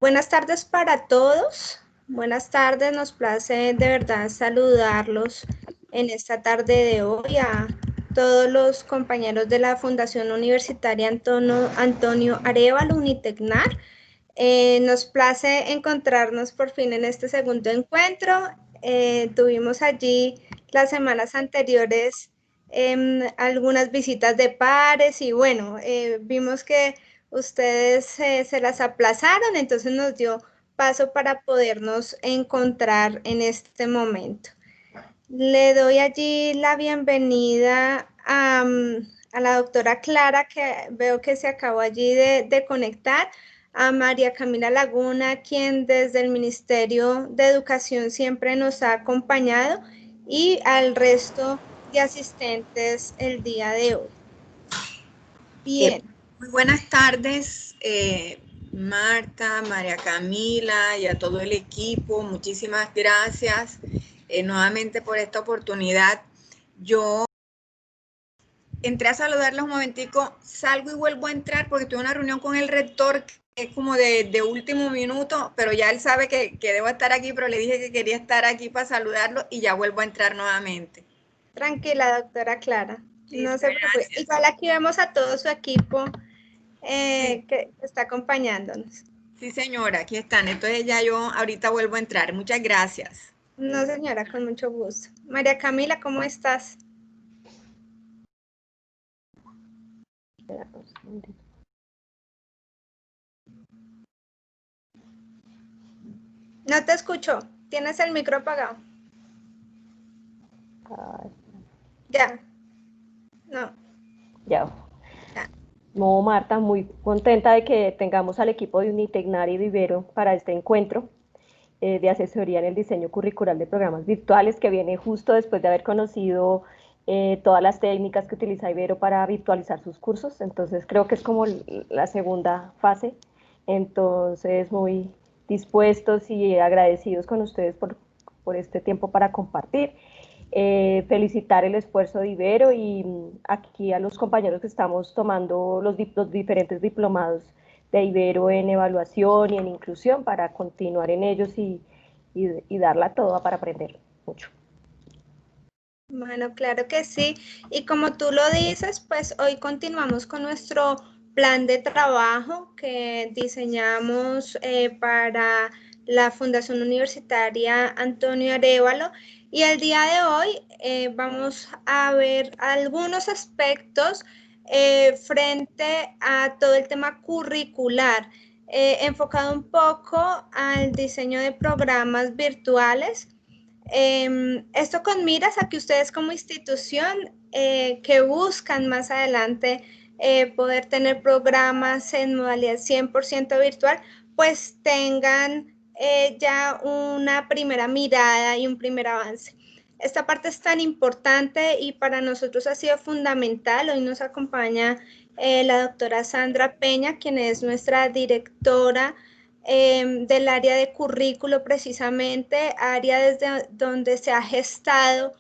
Buenas tardes para todos. Buenas tardes, nos place de verdad saludarlos en esta tarde de hoy a todos los compañeros de la Fundación Universitaria Antonio Arévalo Unitecnar. Nos place encontrarnos por fin en este segundo encuentro. Tuvimos allí las semanas anteriores algunas visitas de pares y bueno, vimos que ustedes se las aplazaron, entonces nos dio paso para podernos encontrar en este momento. Le doy allí la bienvenida a la doctora Clara, que veo que se acabó allí de conectar, a María Camila Laguna, quien desde el Ministerio de Educación siempre nos ha acompañado, y al resto de asistentes el día de hoy. Bien. Muy buenas tardes, Marta, María Camila y a todo el equipo. Muchísimas gracias nuevamente por esta oportunidad. Yo entré a saludarles un momentico, salgo y vuelvo a entrar porque tuve una reunión con el rector que es como de último minuto, pero ya él sabe que debo estar aquí, pero le dije que quería estar aquí para saludarlo y ya vuelvo a entrar nuevamente. Tranquila, doctora Clara. No se preocupe. Igual aquí vemos a todo su equipo que está acompañándonos. Sí, señora, aquí están. Entonces ya yo ahorita vuelvo a entrar. Muchas gracias. No, señora, con mucho gusto. María Camila, ¿cómo estás? No te escucho. Tienes el micro apagado. Ya. No. Ya. No, Marta, muy contenta de que tengamos al equipo de Unitecnar y de Ibero para este encuentro de asesoría en el diseño curricular de programas virtuales, que viene justo después de haber conocido todas las técnicas que utiliza Ibero para virtualizar sus cursos. Entonces creo que es como la segunda fase. Entonces muy dispuestos y agradecidos con ustedes por este tiempo para compartir. Felicitar el esfuerzo de Ibero y aquí a los compañeros que estamos tomando los diferentes diplomados de Ibero en evaluación y en inclusión para continuar en ellos y darla toda para aprender mucho. Bueno, claro que sí. Y como tú lo dices, pues hoy continuamos con nuestro plan de trabajo que diseñamos para la Fundación Universitaria Antonio Arévalo. Y el día de hoy vamos a ver algunos aspectos frente a todo el tema curricular, enfocado un poco al diseño de programas virtuales. Esto con miras a que ustedes como institución que buscan más adelante poder tener programas en modalidad 100% virtual, pues tengan ya una primera mirada y un primer avance. Esta parte es tan importante y para nosotros ha sido fundamental. Hoy nos acompaña la doctora Sandra Peña, quien es nuestra directora del área de currículo precisamente, área desde donde se ha gestado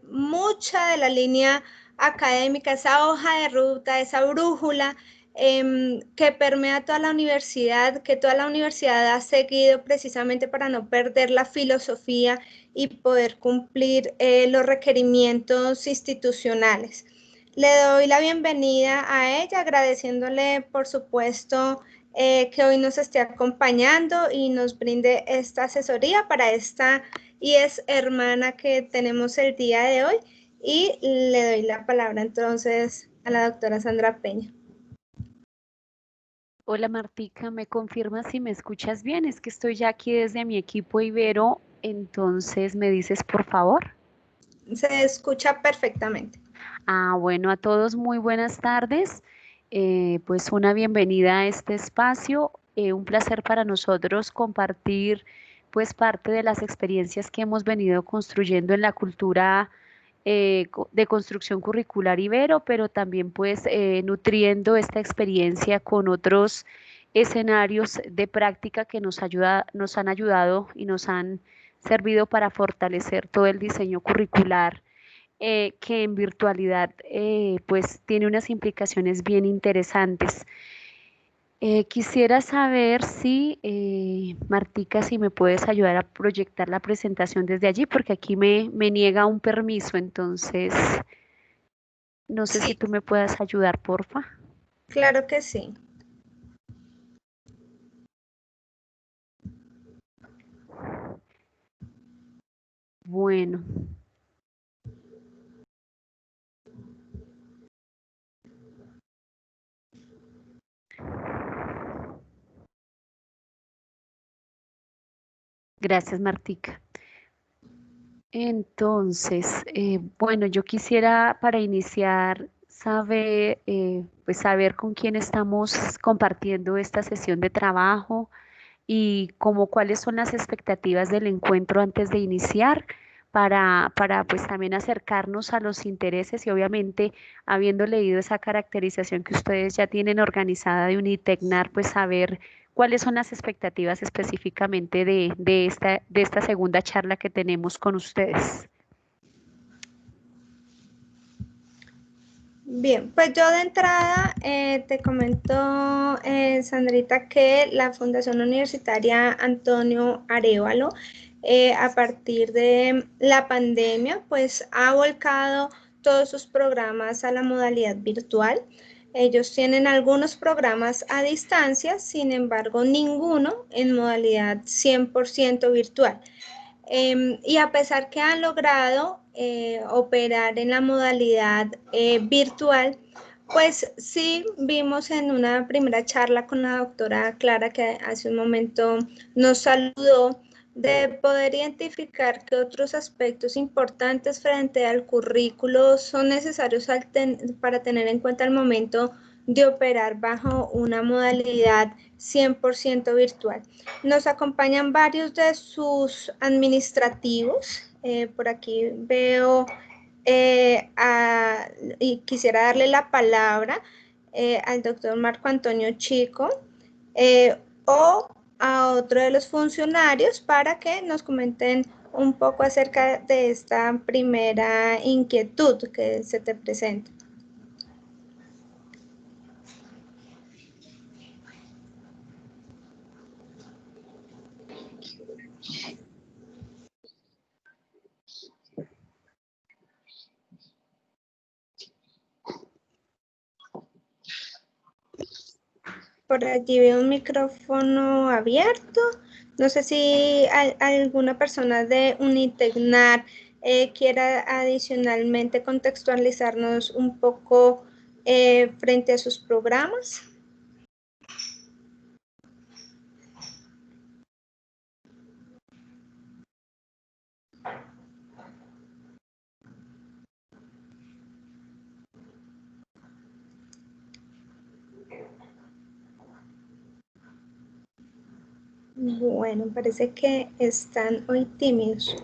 mucha de la línea académica, esa hoja de ruta, esa brújula que permea toda la universidad, que toda la universidad ha seguido precisamente para no perder la filosofía y poder cumplir los requerimientos institucionales. Le doy la bienvenida a ella, agradeciéndole, por supuesto, que hoy nos esté acompañando y nos brinde esta asesoría para esta IES hermana que tenemos el día de hoy. Y le doy la palabra entonces a la doctora Sandra Peña. Hola Martica, ¿me confirmas si me escuchas bien? Es que estoy ya aquí desde mi equipo Ibero, entonces me dices por favor. Se escucha perfectamente. Bueno, a todos muy buenas tardes. Pues una bienvenida a este espacio. Un placer para nosotros compartir pues parte de las experiencias que hemos venido construyendo en la cultura de construcción curricular Ibero, pero también pues nutriendo esta experiencia con otros escenarios de práctica que nos han ayudado y nos han servido para fortalecer todo el diseño curricular que en virtualidad pues tiene unas implicaciones bien interesantes. Quisiera saber si, Martica, si me puedes ayudar a proyectar la presentación desde allí, porque aquí me niega un permiso, entonces no sé si Sí, tú me puedas ayudar, porfa. claro que sí. Bueno. Gracias, Martica. Entonces, bueno, yo quisiera para iniciar saber, pues saber con quién estamos compartiendo esta sesión de trabajo y como cuáles son las expectativas del encuentro antes de iniciar para pues también acercarnos a los intereses y obviamente habiendo leído esa caracterización que ustedes ya tienen organizada de Unitecnar, pues saber cuáles son las expectativas específicamente de esta segunda charla que tenemos con ustedes. Bien, pues yo de entrada te comento, Sandrita, que la Fundación Universitaria Antonio Arévalo, a partir de la pandemia, pues ha volcado todos sus programas a la modalidad virtual. Ellos tienen algunos programas a distancia, sin embargo, ninguno en modalidad 100% virtual. Y a pesar que han logrado operar en la modalidad virtual, pues sí vimos en una primera charla con la doctora Clara, que hace un momento nos saludó, de poder identificar qué otros aspectos importantes frente al currículo son necesarios para tener en cuenta al momento de operar bajo una modalidad 100% virtual. Nos acompañan varios de sus administrativos. Por aquí veo y quisiera darle la palabra al doctor Marco Antonio Chico o a otro de los funcionarios para que nos comenten un poco acerca de esta primera inquietud que se te presenta. Por allí veo un micrófono abierto. No sé si alguna persona de Unitecnar quiera adicionalmente contextualizarnos un poco frente a sus programas. Bueno, parece que están hoy tímidos.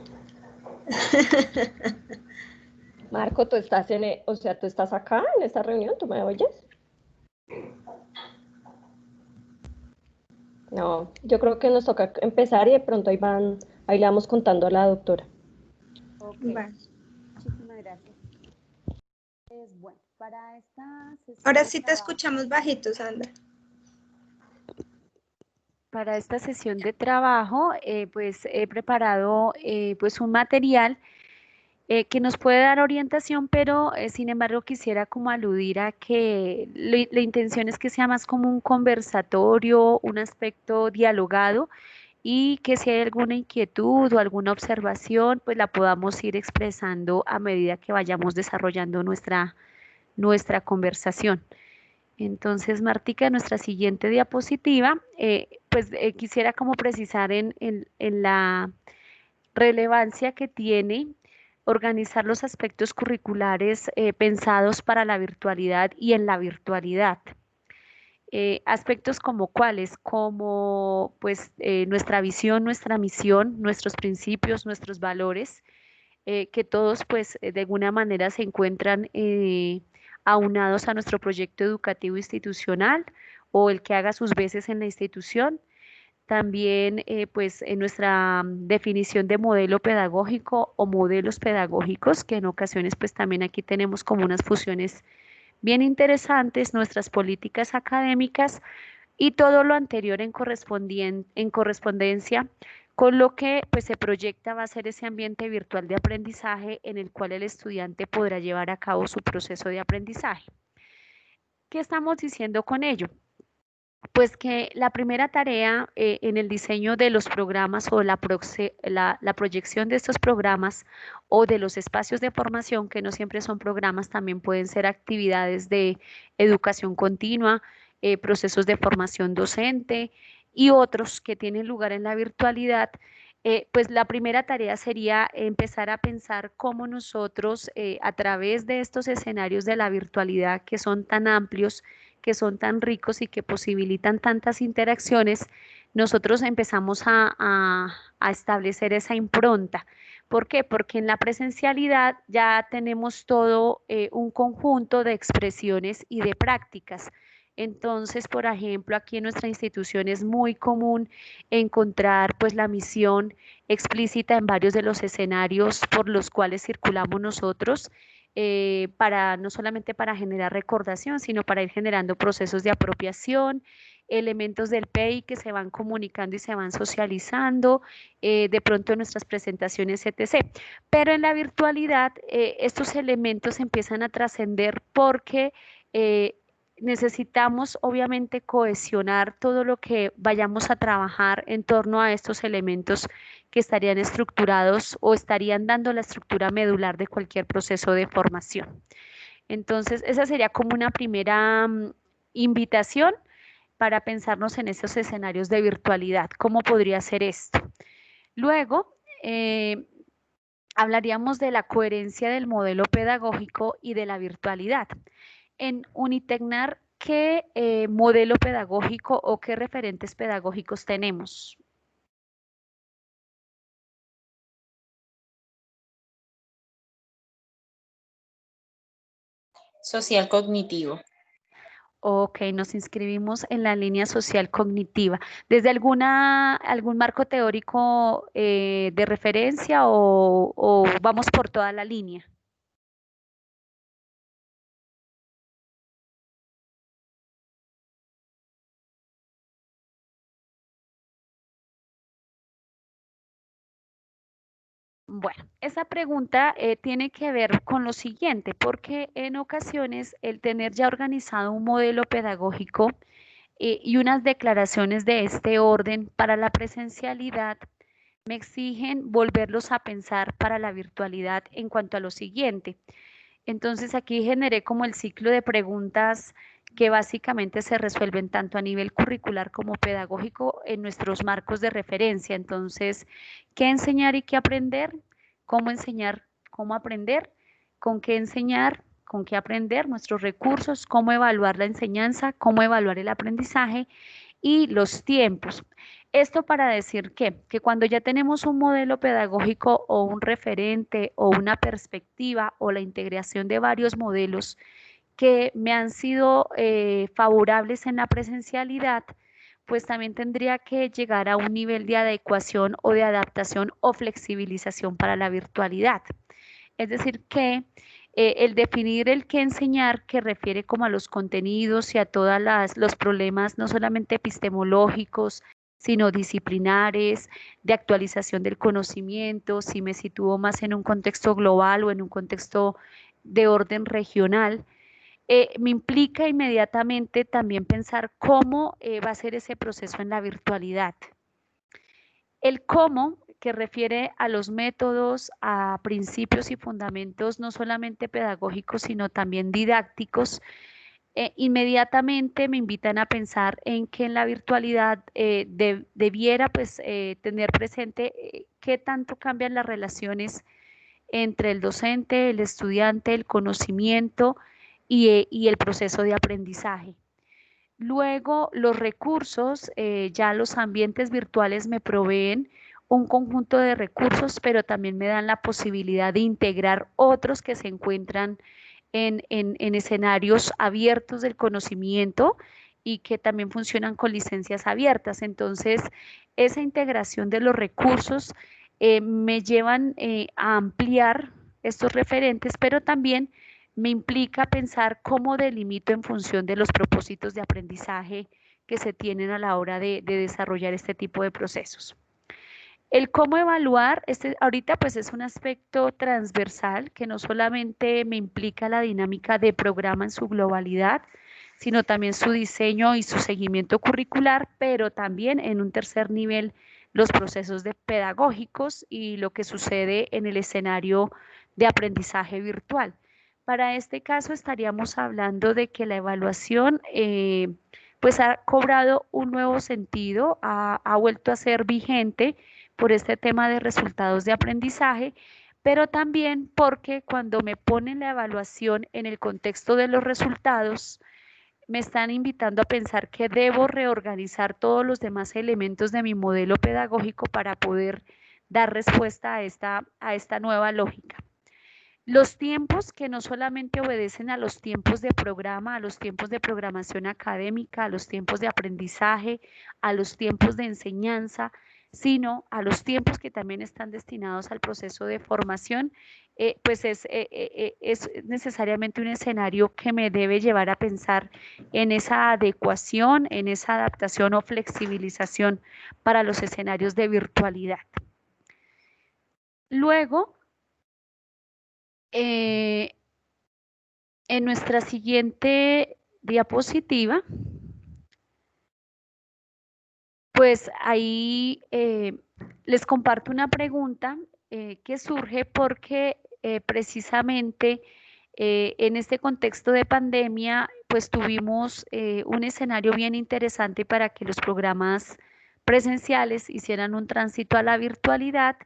Marco, tú estás o sea, tú estás acá en esta reunión, ¿tú me oyes? No, yo creo que nos toca empezar y de pronto ahí le vamos contando a la doctora. Okay. Vale. Muchísimas gracias. Bueno, para esta sesión Ahora de sí te trabajo, escuchamos bajito, Sandra. para esta sesión de trabajo, pues he preparado pues un material que nos puede dar orientación, pero sin embargo quisiera como aludir a que la intención es que sea más como un conversatorio, un aspecto dialogado y que si hay alguna inquietud o alguna observación, pues la podamos ir expresando a medida que vayamos desarrollando nuestra conversación. Entonces, Martica, nuestra siguiente diapositiva, pues quisiera como precisar en la relevancia que tiene organizar los aspectos curriculares pensados para la virtualidad y en la virtualidad. Aspectos como cuáles, como pues nuestra visión, nuestra misión, nuestros principios, nuestros valores, que todos pues de alguna manera se encuentran aunados a nuestro proyecto educativo institucional o el que haga sus veces en la institución. También pues en nuestra definición de modelo pedagógico o modelos pedagógicos, que en ocasiones pues también aquí tenemos como unas fusiones bien interesantes, nuestras políticas académicas, y todo lo anterior en correspondencia con lo que pues, se proyecta va a ser ese ambiente virtual de aprendizaje en el cual el estudiante podrá llevar a cabo su proceso de aprendizaje. ¿Qué estamos diciendo con ello? Pues que la primera tarea en el diseño de los programas o la proyección de estos programas o de los espacios de formación, que no siempre son programas, también pueden ser actividades de educación continua, procesos de formación docente y otros que tienen lugar en la virtualidad. Pues la primera tarea sería empezar a pensar cómo nosotros a través de estos escenarios de la virtualidad que son tan amplios, que son tan ricos y que posibilitan tantas interacciones, nosotros empezamos a establecer esa impronta. ¿Por qué? Porque en la presencialidad ya tenemos todo un conjunto de expresiones y de prácticas. Entonces, por ejemplo, aquí en nuestra institución es muy común encontrar pues la misión explícita en varios de los escenarios por los cuales circulamos nosotros, para no solamente para generar recordación, sino para ir generando procesos de apropiación, elementos del PEI que se van comunicando y se van socializando, de pronto en nuestras presentaciones, etc. Pero en la virtualidad, estos elementos empiezan a trascender porque necesitamos obviamente cohesionar todo lo que vayamos a trabajar en torno a estos elementos que estarían estructurados o estarían dando la estructura medular de cualquier proceso de formación. Entonces, esa sería como una primera invitación para pensarnos en estos escenarios de virtualidad. ¿Cómo podría ser esto? Luego, hablaríamos de la coherencia del modelo pedagógico y de la virtualidad. En Unitecnar, ¿qué modelo pedagógico o qué referentes pedagógicos tenemos? Social cognitivo. Ok, nos inscribimos en la línea social cognitiva. ¿Desde algún marco teórico de referencia o vamos por toda la línea? Bueno, esa pregunta tiene que ver con lo siguiente, porque en ocasiones el tener ya organizado un modelo pedagógico y unas declaraciones de este orden para la presencialidad me exigen volverlos a pensar para la virtualidad en cuanto a lo siguiente. Entonces aquí generé como el ciclo de preguntas que básicamente se resuelven tanto a nivel curricular como pedagógico en nuestros marcos de referencia. Entonces, ¿qué enseñar y qué aprender? ¿Cómo enseñar? ¿Cómo aprender? ¿Con qué enseñar? ¿Con qué aprender? Nuestros recursos, cómo evaluar la enseñanza, cómo evaluar el aprendizaje y los tiempos. Esto para decir que cuando ya tenemos un modelo pedagógico o un referente o una perspectiva o la integración de varios modelos que me han sido favorables en la presencialidad, pues también tendría que llegar a un nivel de adecuación o de adaptación o flexibilización para la virtualidad. Es decir, que el definir el qué enseñar, que refiere como a los contenidos y a todos los problemas, no solamente epistemológicos, sino disciplinares, de actualización del conocimiento, si me sitúo más en un contexto global o en un contexto de orden regional, me implica inmediatamente también pensar cómo va a ser ese proceso en la virtualidad. El cómo, que refiere a los métodos, a principios y fundamentos no solamente pedagógicos, sino también didácticos, inmediatamente me invitan a pensar en que en la virtualidad debiera pues, tener presente qué tanto cambian las relaciones entre el docente, el estudiante, el conocimiento y el proceso de aprendizaje. Luego, los recursos, ya los ambientes virtuales me proveen un conjunto de recursos, pero también me dan la posibilidad de integrar otros que se encuentran en escenarios abiertos del conocimiento y que también funcionan con licencias abiertas. Entonces, esa integración de los recursos me llevan a ampliar estos referentes, pero también me implica pensar cómo delimito en función de los propósitos de aprendizaje que se tienen a la hora de desarrollar este tipo de procesos. El cómo evaluar, ahorita pues es un aspecto transversal que no solamente me implica la dinámica de programa en su globalidad, sino también su diseño y su seguimiento curricular, pero también en un tercer nivel los procesos pedagógicos y lo que sucede en el escenario de aprendizaje virtual. Para este caso estaríamos hablando de que la evaluación pues ha cobrado un nuevo sentido, ha vuelto a ser vigente por este tema de resultados de aprendizaje, pero también porque cuando me ponen la evaluación en el contexto de los resultados, me están invitando a pensar que debo reorganizar todos los demás elementos de mi modelo pedagógico para poder dar respuesta a esta nueva lógica. Los tiempos que no solamente obedecen a los tiempos de programa, a los tiempos de programación académica, a los tiempos de aprendizaje, a los tiempos de enseñanza, sino a los tiempos que también están destinados al proceso de formación, pues es necesariamente un escenario que me debe llevar a pensar en esa adecuación, en esa adaptación o flexibilización para los escenarios de virtualidad. Luego, en nuestra siguiente diapositiva, pues ahí les comparto una pregunta que surge porque precisamente en este contexto de pandemia, pues tuvimos un escenario bien interesante para que los programas presenciales hicieran un tránsito a la virtualidad.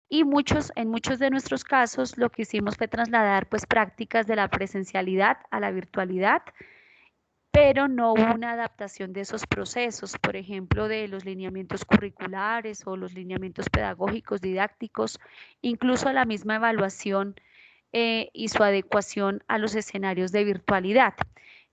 Y en muchos de nuestros casos lo que hicimos fue trasladar pues prácticas de la presencialidad a la virtualidad, pero no hubo una adaptación de esos procesos, por ejemplo, de los lineamientos curriculares o los lineamientos pedagógicos, didácticos, incluso la misma evaluación y su adecuación a los escenarios de virtualidad.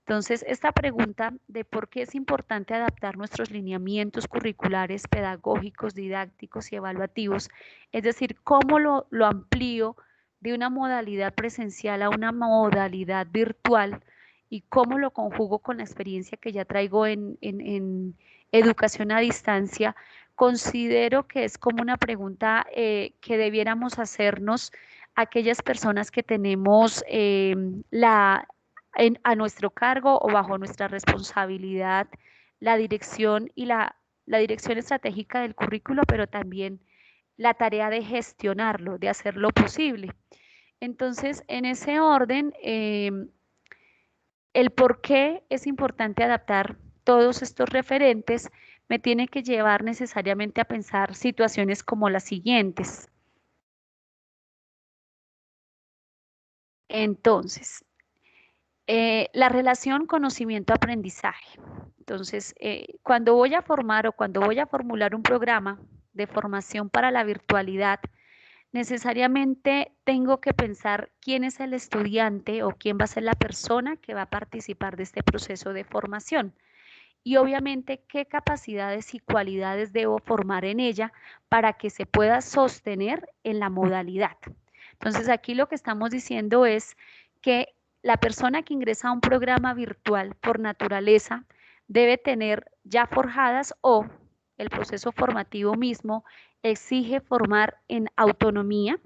Entonces, esta pregunta de por qué es importante adaptar nuestros lineamientos curriculares, pedagógicos, didácticos y evaluativos, es decir, cómo lo amplío de una modalidad presencial a una modalidad virtual y cómo lo conjugo con la experiencia que ya traigo en educación a distancia, considero que es como una pregunta que debiéramos hacernos aquellas personas que tenemos a nuestro cargo o bajo nuestra responsabilidad la dirección y la dirección estratégica del currículo, pero también la tarea de gestionarlo, de hacerlo posible. Entonces, en ese orden, el por qué es importante adaptar todos estos referentes me tiene que llevar necesariamente a pensar situaciones como las siguientes. Entonces, la relación conocimiento-aprendizaje. Entonces, cuando voy a formar o cuando voy a formular un programa de formación para la virtualidad, necesariamente tengo que pensar quién es el estudiante o quién va a ser la persona que va a participar de este proceso de formación. Y obviamente qué capacidades y cualidades debo formar en ella para que se pueda sostener en la modalidad. Entonces, aquí lo que estamos diciendo es que la persona que ingresa a un programa virtual por naturaleza debe tener ya forjadas o el proceso formativo mismo exige formar en autonomía,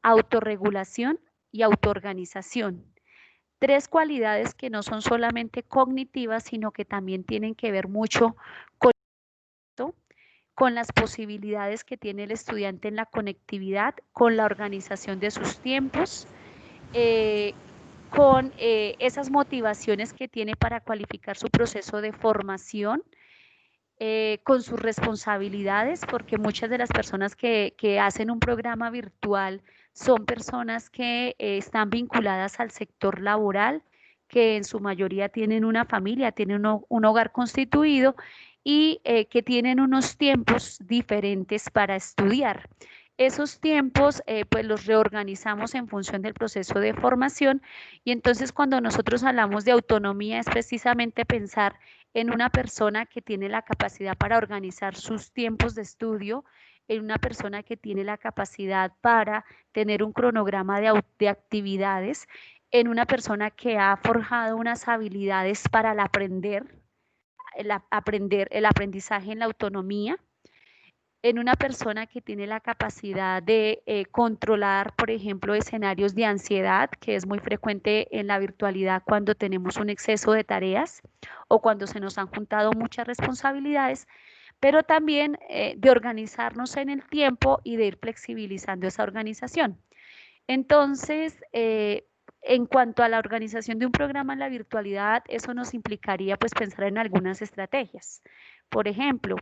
autorregulación y autoorganización. Tres cualidades que no son solamente cognitivas, sino que también tienen que ver mucho con las posibilidades que tiene el estudiante en la conectividad, con la organización de sus tiempos, con esas motivaciones que tiene para cualificar su proceso de formación, con sus responsabilidades, porque muchas de las personas que hacen un programa virtual son personas que están vinculadas al sector laboral, que en su mayoría tienen una familia, tienen un hogar constituido y que tienen unos tiempos diferentes para estudiar. Esos tiempos pues los reorganizamos en función del proceso de formación y entonces cuando nosotros hablamos de autonomía es precisamente pensar en una persona que tiene la capacidad para organizar sus tiempos de estudio, en una persona que tiene la capacidad para tener un cronograma de actividades, en una persona que ha forjado unas habilidades para el aprender, el aprendizaje en la autonomía, en una persona que tiene la capacidad de controlar, por ejemplo, escenarios de ansiedad, que es muy frecuente en la virtualidad cuando tenemos un exceso de tareas o cuando se nos han juntado muchas responsabilidades, pero también de organizarnos en el tiempo y de ir flexibilizando esa organización. Entonces, en cuanto a la organización de un programa en la virtualidad, eso nos implicaría pues pensar en algunas estrategias. Por ejemplo,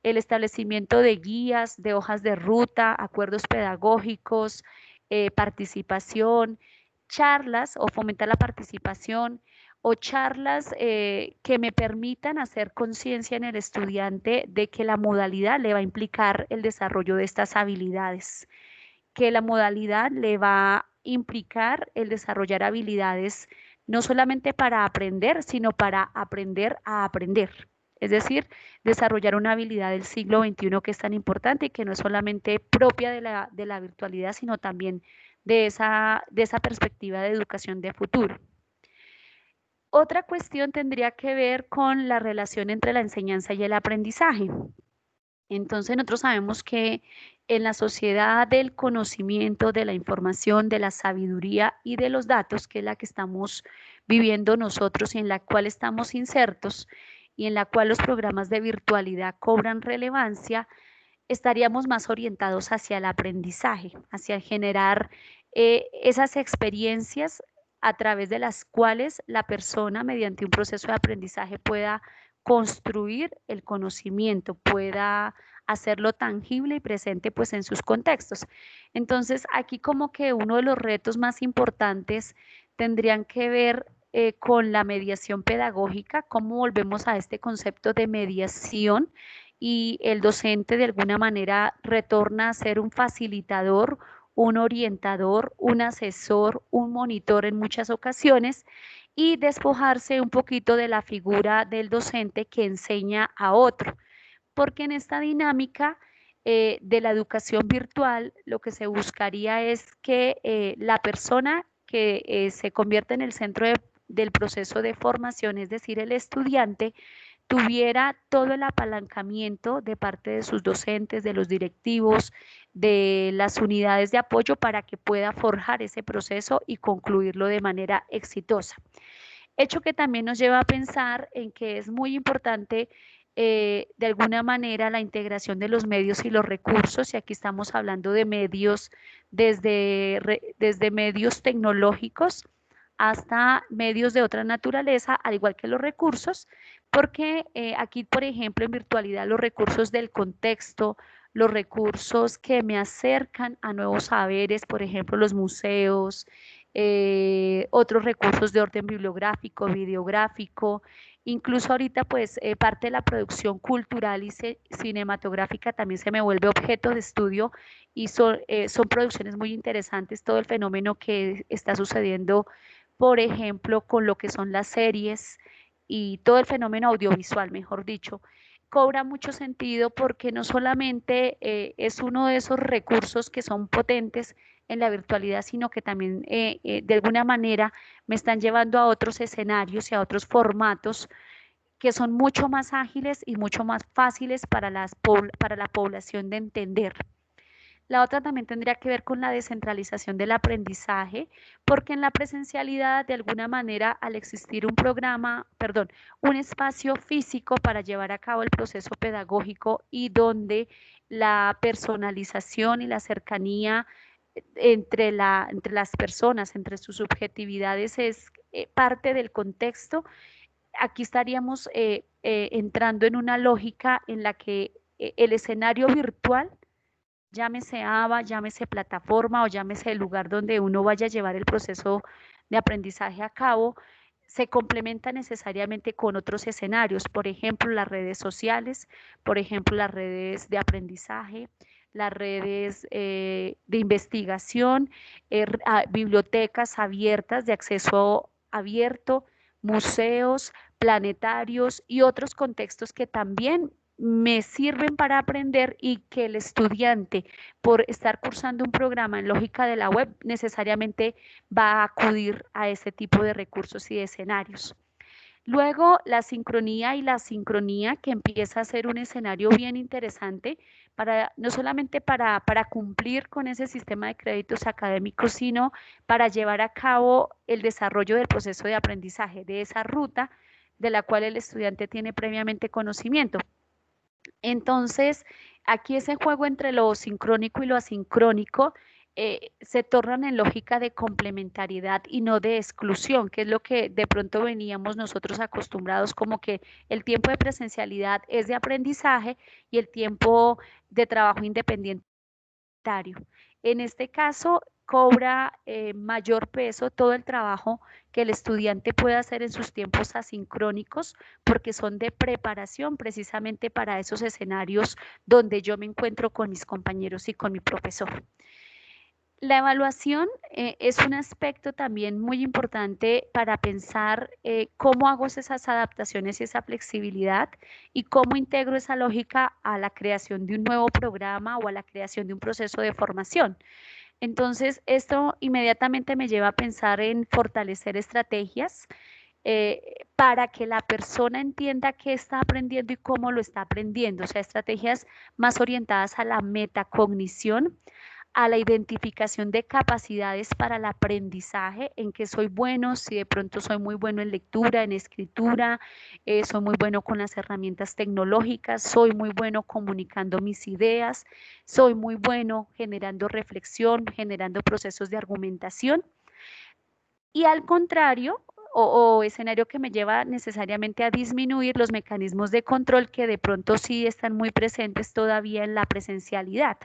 el establecimiento de guías, de hojas de ruta, acuerdos pedagógicos, participación, charlas o fomentar la participación o charlas que me permitan hacer conciencia en el estudiante de que la modalidad le va a implicar el desarrollo de estas habilidades, que la modalidad le va a implicar el desarrollar habilidades no solamente para aprender, sino para aprender a aprender. Es decir, desarrollar una habilidad del siglo XXI que es tan importante y que no es solamente propia de la virtualidad, sino también de esa perspectiva de educación de futuro. Otra cuestión tendría que ver con la relación entre la enseñanza y el aprendizaje. Entonces nosotros sabemos que en la sociedad del conocimiento, de la información, de la sabiduría y de los datos, que es la que estamos viviendo nosotros y en la cual estamos insertos y en la cual los programas de virtualidad cobran relevancia, estaríamos más orientados hacia el aprendizaje, hacia generar esas experiencias a través de las cuales la persona, mediante un proceso de aprendizaje, pueda construir el conocimiento, pueda hacerlo tangible y presente pues en sus contextos. Entonces, aquí como que uno de los retos más importantes tendrían que ver con la mediación pedagógica, cómo volvemos a este concepto de mediación y el docente de alguna manera retorna a ser un facilitador, un orientador, un asesor, un monitor en muchas ocasiones y despojarse un poquito de la figura del docente que enseña a otro, porque en esta dinámica de la educación virtual lo que se buscaría es que la persona que se convierta en el centro del proceso de formación, es decir, el estudiante, tuviera todo el apalancamiento de parte de sus docentes, de los directivos, de las unidades de apoyo para que pueda forjar ese proceso y concluirlo de manera exitosa. Hecho que también nos lleva a pensar en que es muy importante de alguna manera la integración de los medios y los recursos, y aquí estamos hablando de medios desde medios tecnológicos hasta medios de otra naturaleza, al igual que los recursos, porque aquí, por ejemplo, en virtualidad, los recursos del contexto, los recursos que me acercan a nuevos saberes, por ejemplo, los museos, otros recursos de orden bibliográfico, videográfico, incluso ahorita pues parte de la producción cultural y cinematográfica también se me vuelve objeto de estudio y son producciones muy interesantes, todo el fenómeno que está sucediendo, por ejemplo, con lo que son las series y todo el fenómeno audiovisual, mejor dicho, cobra mucho sentido porque no solamente es uno de esos recursos que son potentes en la virtualidad, sino que también de alguna manera me están llevando a otros escenarios y a otros formatos que son mucho más ágiles y mucho más fáciles para la población de entender. La otra también tendría que ver con la descentralización del aprendizaje, porque en la presencialidad, de alguna manera, al existir un programa, perdón, un espacio físico para llevar a cabo el proceso pedagógico y donde la personalización y la cercanía entre las personas, entre sus subjetividades es parte del contexto, aquí estaríamos entrando en una lógica en la que el escenario virtual, llámese ABA, llámese plataforma o llámese el lugar donde uno vaya a llevar el proceso de aprendizaje a cabo, se complementa necesariamente con otros escenarios, por ejemplo, las redes sociales, por ejemplo, las redes de aprendizaje, las redes de investigación, bibliotecas abiertas de acceso abierto, museos, planetarios y otros contextos que también me sirven para aprender y que el estudiante, por estar cursando un programa en lógica de la web, necesariamente va a acudir a ese tipo de recursos y de escenarios. Luego, la sincronía y la sincronía, que empieza a ser un escenario bien interesante, no solamente para cumplir con ese sistema de créditos académicos, sino para llevar a cabo el desarrollo del proceso de aprendizaje, de esa ruta de la cual el estudiante tiene previamente conocimiento. Entonces, aquí ese juego entre lo sincrónico y lo asincrónico se tornan en lógica de complementariedad y no de exclusión, que es lo que de pronto veníamos nosotros acostumbrados, como que el tiempo de presencialidad es de aprendizaje y el tiempo de trabajo independiente. En este caso, cobra mayor peso todo el trabajo que el estudiante puede hacer en sus tiempos asincrónicos, porque son de preparación precisamente para esos escenarios donde yo me encuentro con mis compañeros y con mi profesor. La evaluación es un aspecto también muy importante para pensar cómo hago esas adaptaciones y esa flexibilidad y cómo integro esa lógica a la creación de un nuevo programa o a la creación de un proceso de formación. Entonces, esto inmediatamente me lleva a pensar en fortalecer estrategias para que la persona entienda qué está aprendiendo y cómo lo está aprendiendo, o sea, estrategias más orientadas a la metacognición, a la identificación de capacidades para el aprendizaje, en qué soy bueno, si de pronto soy muy bueno en lectura, en escritura, soy muy bueno con las herramientas tecnológicas, soy muy bueno comunicando mis ideas, soy muy bueno generando reflexión, generando procesos de argumentación. Y al contrario, o escenario que me lleva necesariamente a disminuir los mecanismos de control que de pronto sí están muy presentes todavía en la presencialidad.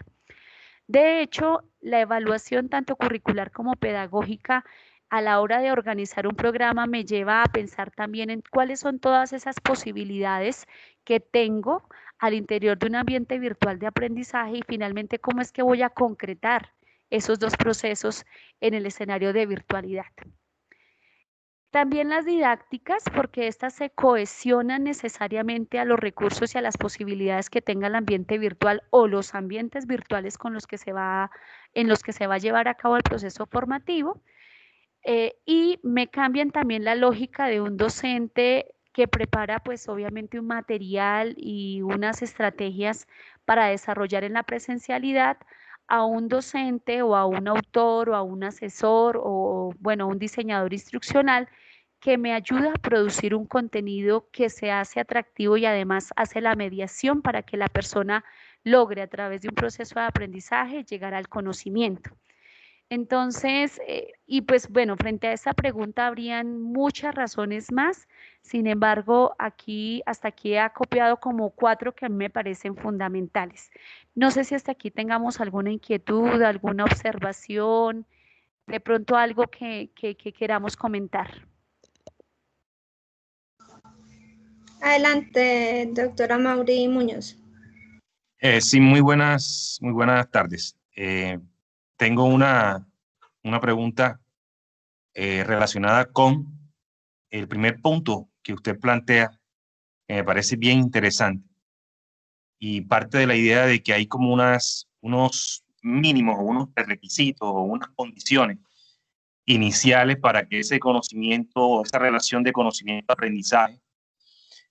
De hecho, la evaluación tanto curricular como pedagógica a la hora de organizar un programa me lleva a pensar también en cuáles son todas esas posibilidades que tengo al interior de un ambiente virtual de aprendizaje y finalmente cómo es que voy a concretar esos dos procesos en el escenario de virtualidad. También las didácticas, porque estas se cohesionan necesariamente a los recursos y a las posibilidades que tenga el ambiente virtual o los ambientes virtuales en los que se va a llevar a cabo el proceso formativo. Y me cambian también la lógica de un docente que prepara pues obviamente un material y unas estrategias para desarrollar en la presencialidad a un docente o a un autor o a un asesor o bueno, un diseñador instruccional que me ayuda a producir un contenido que se hace atractivo y además hace la mediación para que la persona logre a través de un proceso de aprendizaje llegar al conocimiento. Entonces, y pues bueno, frente a esta pregunta habrían muchas razones más, sin embargo, hasta aquí he acopiado como 4 que a mí me parecen fundamentales. No sé si hasta aquí tengamos alguna inquietud, alguna observación, de pronto algo que queramos comentar. Adelante, doctora Mauri Muñoz. Sí, muy buenas tardes. Tengo una pregunta relacionada con el primer punto que usted plantea, que me parece bien interesante, y parte de la idea de que hay como unos mínimos o unos requisitos o unas condiciones iniciales para que ese conocimiento, esa relación de conocimiento-aprendizaje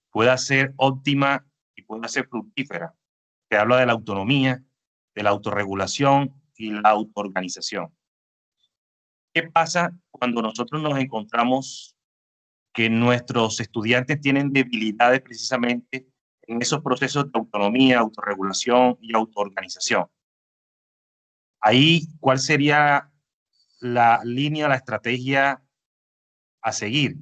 pueda ser óptima y pueda ser fructífera. Se habla de la autonomía, de la autorregulación y la autoorganización. ¿Qué pasa cuando nosotros nos encontramos que nuestros estudiantes tienen debilidades precisamente en esos procesos de autonomía, autorregulación y autoorganización? Ahí, ¿cuál sería la línea, la estrategia a seguir?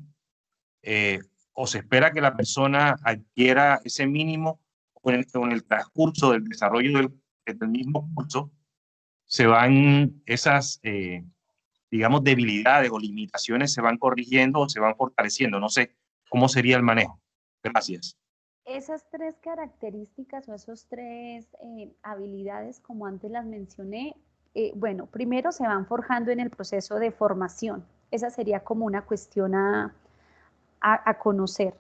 ¿O se espera que la persona adquiera ese mínimo o en el transcurso del desarrollo del mismo curso se van esas, digamos, debilidades o limitaciones se van corrigiendo o se van fortaleciendo? No sé cómo sería el manejo. Gracias. Esas 3 características o esas 3 habilidades, como antes las mencioné, bueno, primero se van forjando en el proceso de formación. Esa sería como una cuestión a conocer.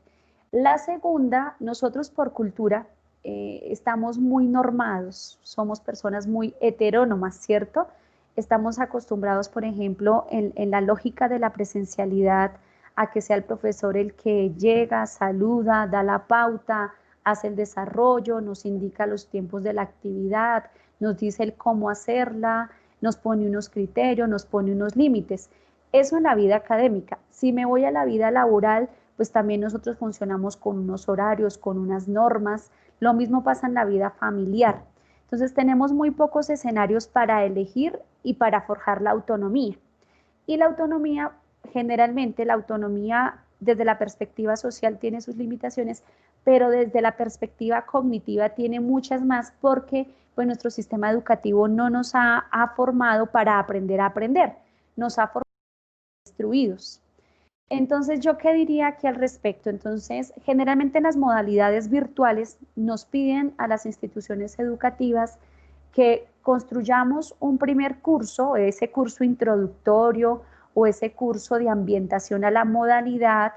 La segunda, nosotros por cultura estamos muy normados, somos personas muy heterónomas, ¿cierto? Estamos acostumbrados, por ejemplo, en la lógica de la presencialidad a que sea el profesor el que llega, saluda, da la pauta, hace el desarrollo, nos indica los tiempos de la actividad, nos dice el cómo hacerla, nos pone unos criterios, nos pone unos límites. Eso en la vida académica. Si me voy a la vida laboral, pues también nosotros funcionamos con unos horarios, con unas normas. Lo mismo pasa en la vida familiar. Entonces tenemos muy pocos escenarios para elegir y para forjar la autonomía. Y la autonomía, generalmente la autonomía desde la perspectiva social tiene sus limitaciones, pero desde la perspectiva cognitiva tiene muchas más porque pues, nuestro sistema educativo no nos ha formado para aprender a aprender, nos ha formado instruidos. Entonces, ¿yo qué diría aquí al respecto? Entonces, generalmente en las modalidades virtuales nos piden a las instituciones educativas que construyamos un primer curso, ese curso introductorio o ese curso de ambientación a la modalidad,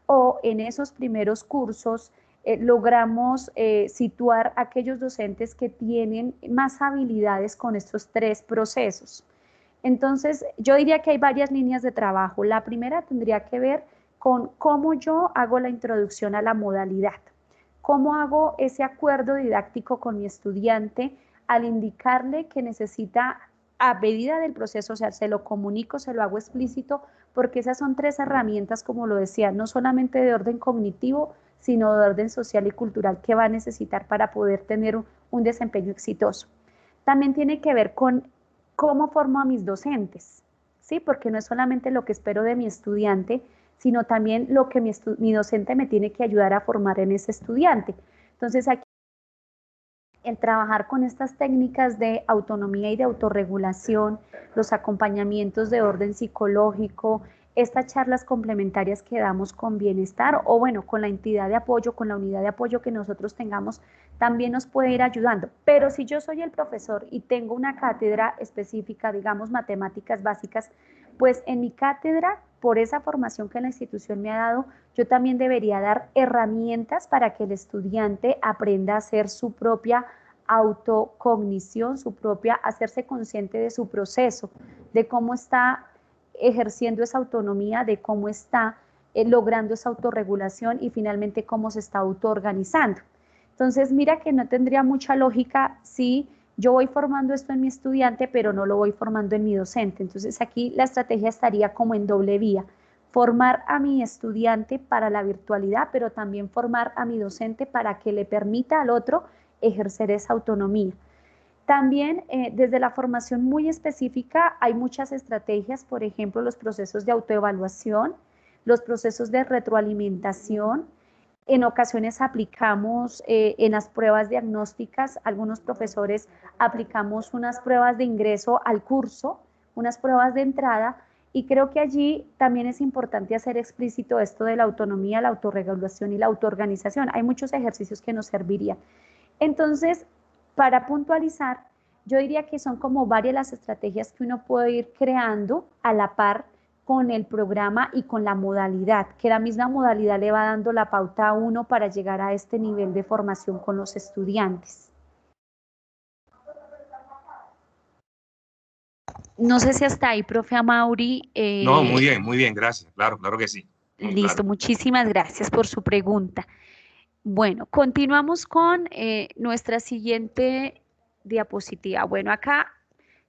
o en esos primeros cursos logramos situar a aquellos docentes que tienen más habilidades con estos tres procesos. Entonces, yo diría que hay varias líneas de trabajo. La primera tendría que ver con cómo yo hago la introducción a la modalidad, cómo hago ese acuerdo didáctico con mi estudiante al indicarle que necesita, a medida del proceso, o sea, se lo comunico, se lo hago explícito, porque esas son tres herramientas, como lo decía, no solamente de orden cognitivo, sino de orden social y cultural que va a necesitar para poder tener un desempeño exitoso. También tiene que ver con cómo formo a mis docentes, ¿sí? Porque no es solamente lo que espero de mi estudiante, sino también lo que mi docente me tiene que ayudar a formar en ese estudiante. Entonces, aquí el trabajar con estas técnicas de autonomía y de autorregulación, los acompañamientos de orden psicológico, estas charlas complementarias que damos con bienestar o bueno, con la entidad de apoyo, con la unidad de apoyo que nosotros tengamos, también nos puede ir ayudando. Pero si yo soy el profesor y tengo una cátedra específica, digamos matemáticas básicas, pues en mi cátedra, por esa formación que la institución me ha dado, yo también debería dar herramientas para que el estudiante aprenda a hacer su propia autocognición, su propia, hacerse consciente de su proceso, de cómo está ejerciendo esa autonomía, de cómo está logrando esa autorregulación y finalmente cómo se está autoorganizando. Entonces, mira que no tendría mucha lógica si yo voy formando esto en mi estudiante, pero no lo voy formando en mi docente. Entonces, aquí la estrategia estaría como en doble vía. Formar a mi estudiante para la virtualidad, pero también formar a mi docente para que le permita al otro ejercer esa autonomía. También desde la formación muy específica hay muchas estrategias, por ejemplo, los procesos de autoevaluación, los procesos de retroalimentación. En ocasiones aplicamos en las pruebas diagnósticas, algunos profesores aplicamos unas pruebas de ingreso al curso, unas pruebas de entrada, y creo que allí también es importante hacer explícito esto de la autonomía, la autorregulación y la autoorganización. Hay muchos ejercicios que nos servirían. Entonces, para puntualizar, yo diría que son como varias las estrategias que uno puede ir creando a la par con el programa y con la modalidad, que la misma modalidad le va dando la pauta a uno para llegar a este nivel de formación con los estudiantes. No sé si hasta ahí, profe Amaury. No, muy bien, gracias. Claro, claro que sí. Listo, Claro. muchísimas gracias por su pregunta. Bueno, continuamos con nuestra siguiente diapositiva. Bueno, acá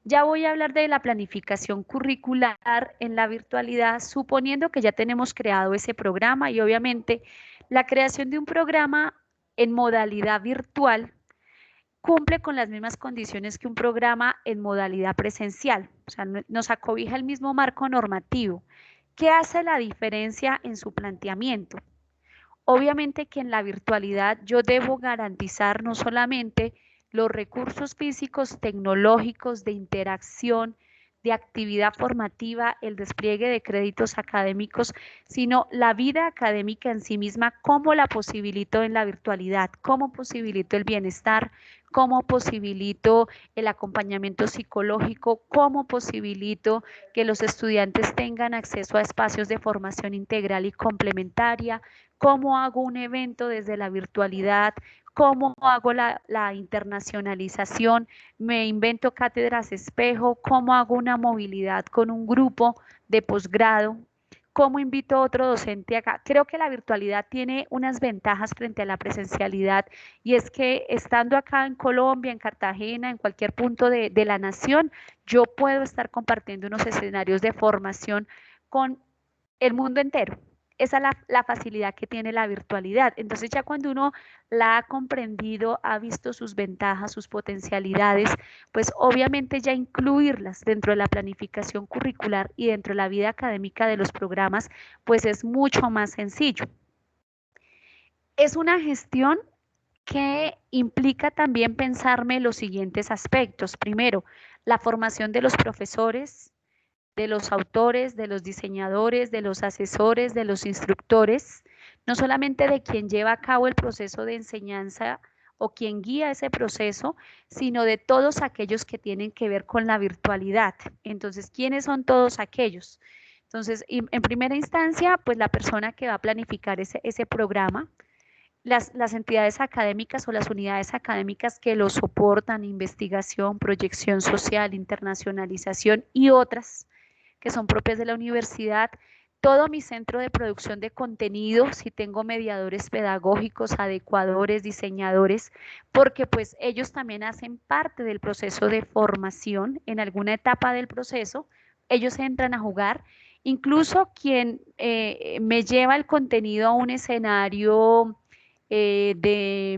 ya voy a hablar de la planificación curricular en la virtualidad, suponiendo que ya tenemos creado ese programa y obviamente la creación de un programa en modalidad virtual cumple con las mismas condiciones que un programa en modalidad presencial, o sea, nos acobija el mismo marco normativo. ¿Qué hace la diferencia en su planteamiento? Obviamente que en la virtualidad yo debo garantizar no solamente los recursos físicos, tecnológicos, de interacción, de actividad formativa, el despliegue de créditos académicos, sino la vida académica en sí misma, cómo la posibilito en la virtualidad, cómo posibilito el bienestar, cómo posibilito el acompañamiento psicológico, cómo posibilito que los estudiantes tengan acceso a espacios de formación integral y complementaria, cómo hago un evento desde la virtualidad, cómo hago la internacionalización, me invento cátedras espejo, cómo hago una movilidad con un grupo de posgrado, ¿cómo invito a otro docente acá? Creo que la virtualidad tiene unas ventajas frente a la presencialidad, y es que estando acá en Colombia, en Cartagena, en cualquier punto de la nación, yo puedo estar compartiendo unos escenarios de formación con el mundo entero. Esa es la facilidad que tiene la virtualidad. Entonces ya cuando uno la ha comprendido, ha visto sus ventajas, sus potencialidades, pues obviamente ya incluirlas dentro de la planificación curricular y dentro de la vida académica de los programas, pues es mucho más sencillo. Es una gestión que implica también pensarme los siguientes aspectos. Primero, la formación de los profesores, de los autores, de los diseñadores, de los asesores, de los instructores, no solamente de quien lleva a cabo el proceso de enseñanza o quien guía ese proceso, sino de todos aquellos que tienen que ver con la virtualidad. Entonces, ¿quiénes son todos aquellos? Entonces, en primera instancia, pues la persona que va a planificar ese programa, las entidades académicas o las unidades académicas que lo soportan, investigación, proyección social, internacionalización y otras que son propias de la universidad, todo mi centro de producción de contenido, si tengo mediadores pedagógicos, adecuadores, diseñadores, porque pues ellos también hacen parte del proceso de formación en alguna etapa del proceso, ellos entran a jugar, incluso quien me lleva el contenido a un escenario de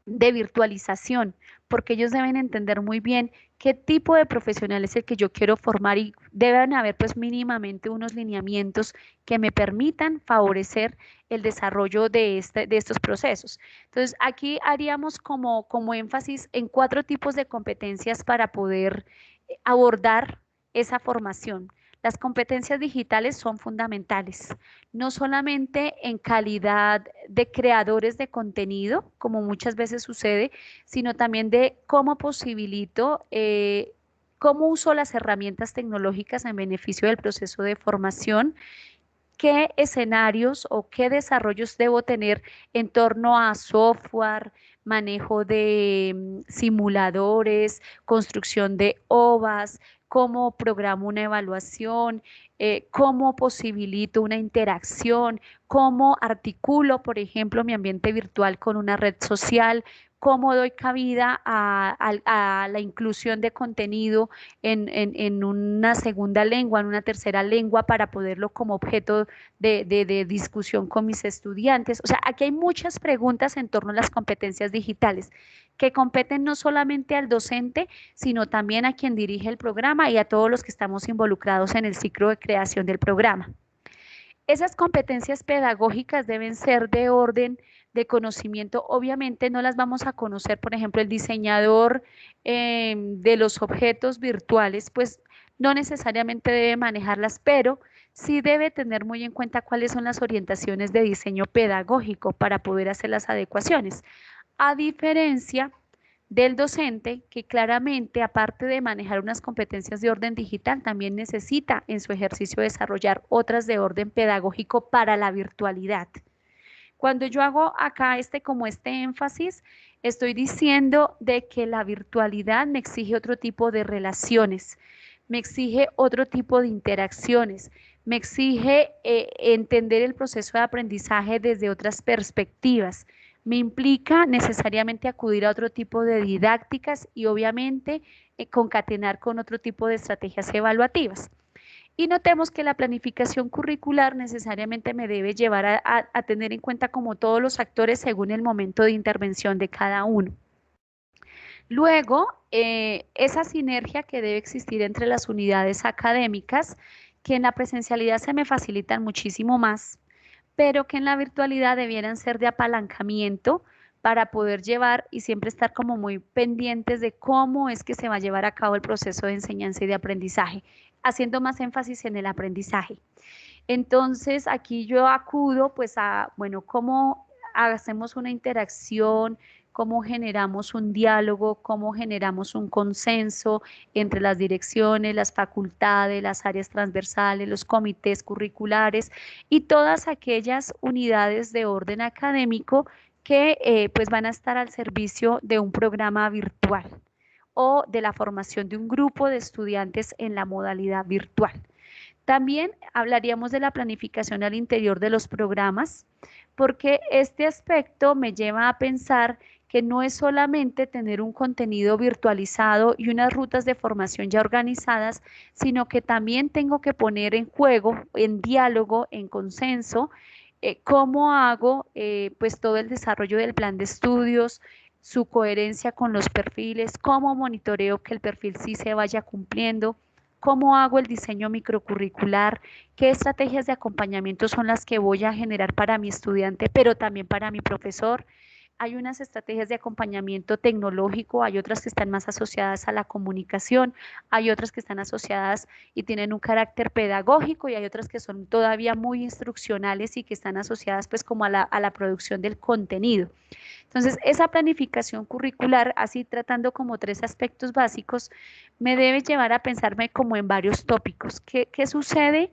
virtualización, porque ellos deben entender muy bien qué tipo de profesional es el que yo quiero formar y deben haber pues mínimamente unos lineamientos que me permitan favorecer el desarrollo de estos procesos. Entonces, aquí haríamos como énfasis en 4 tipos de competencias para poder abordar esa formación. Las competencias digitales son fundamentales, no solamente en calidad de creadores de contenido, como muchas veces sucede, sino también de cómo posibilito, cómo uso las herramientas tecnológicas en beneficio del proceso de formación, qué escenarios o qué desarrollos debo tener en torno a software, manejo de simuladores, construcción de OVAs, cómo programo una evaluación, cómo posibilito una interacción, cómo articulo, por ejemplo, mi ambiente virtual con una red social, cómo doy cabida a la inclusión de contenido en una segunda lengua, en una tercera lengua, para poderlo como objeto de discusión con mis estudiantes. O sea, aquí hay muchas preguntas en torno a las competencias digitales que competen no solamente al docente, sino también a quien dirige el programa y a todos los que estamos involucrados en el ciclo de creación del programa. Esas competencias pedagógicas deben ser de orden de conocimiento. Obviamente no las vamos a conocer, por ejemplo, el diseñador de los objetos virtuales, pues no necesariamente debe manejarlas, pero sí debe tener muy en cuenta cuáles son las orientaciones de diseño pedagógico para poder hacer las adecuaciones. A diferencia del docente, que claramente, aparte de manejar unas competencias de orden digital, también necesita en su ejercicio desarrollar otras de orden pedagógico para la virtualidad. Cuando yo hago acá como este énfasis, estoy diciendo de que la virtualidad me exige otro tipo de relaciones, me exige otro tipo de interacciones, me exige entender el proceso de aprendizaje desde otras perspectivas, me implica necesariamente acudir a otro tipo de didácticas y obviamente concatenar con otro tipo de estrategias evaluativas. Y notemos que la planificación curricular necesariamente me debe llevar a tener en cuenta como todos los actores según el momento de intervención de cada uno. Luego, esa sinergia que debe existir entre las unidades académicas, que en la presencialidad se me facilitan muchísimo más, pero que en la virtualidad debieran ser de apalancamiento para poder llevar y siempre estar como muy pendientes de cómo es que se va a llevar a cabo el proceso de enseñanza y de aprendizaje, haciendo más énfasis en el aprendizaje. Entonces, aquí yo acudo pues a, bueno, cómo hacemos una interacción, cómo generamos un diálogo, cómo generamos un consenso entre las direcciones, las facultades, las áreas transversales, los comités curriculares y todas aquellas unidades de orden académico que pues van a estar al servicio de un programa virtual o de la formación de un grupo de estudiantes en la modalidad virtual. También hablaríamos de la planificación al interior de los programas, porque este aspecto me lleva a pensar que no es solamente tener un contenido virtualizado y unas rutas de formación ya organizadas, sino que también tengo que poner en juego, en diálogo, en consenso, cómo hago pues todo el desarrollo del plan de estudios, su coherencia con los perfiles, cómo monitoreo que el perfil sí se vaya cumpliendo, cómo hago el diseño microcurricular, qué estrategias de acompañamiento son las que voy a generar para mi estudiante, pero también para mi profesor. Hay unas estrategias de acompañamiento tecnológico, hay otras que están más asociadas a la comunicación, hay otras que están asociadas y tienen un carácter pedagógico y hay otras que son todavía muy instruccionales y que están asociadas pues como a la producción del contenido. Entonces, esa planificación curricular, así tratando como 3 aspectos básicos, me debe llevar a pensarme como en varios tópicos. ¿Qué sucede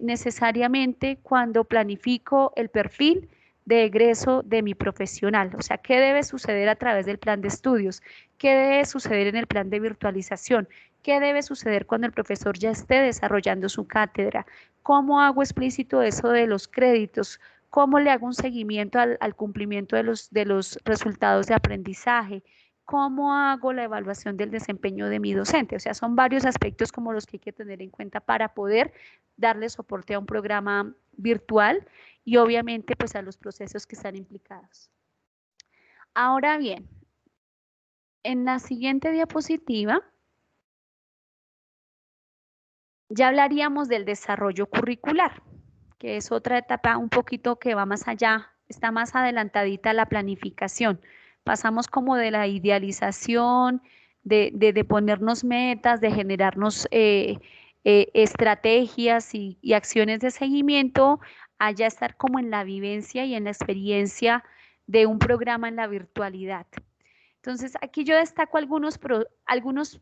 necesariamente cuando planifico el perfil de egreso de mi profesional? O sea, ¿qué debe suceder a través del plan de estudios? ¿Qué debe suceder en el plan de virtualización? ¿Qué debe suceder cuando el profesor ya esté desarrollando su cátedra? ¿Cómo hago explícito eso de los créditos? ¿Cómo le hago un seguimiento al cumplimiento de los resultados de aprendizaje? ¿Cómo hago la evaluación del desempeño de mi docente? O sea, son varios aspectos como los que hay que tener en cuenta para poder darle soporte a un programa virtual y obviamente pues a los procesos que están implicados. Ahora bien, en la siguiente diapositiva ya hablaríamos del desarrollo curricular, que es otra etapa un poquito que va más allá, está más adelantadita la planificación. Pasamos como de la idealización, de ponernos metas, de generarnos estrategias y acciones de seguimiento, a ya estar como en la vivencia y en la experiencia de un programa en la virtualidad. Entonces, aquí yo destaco algunos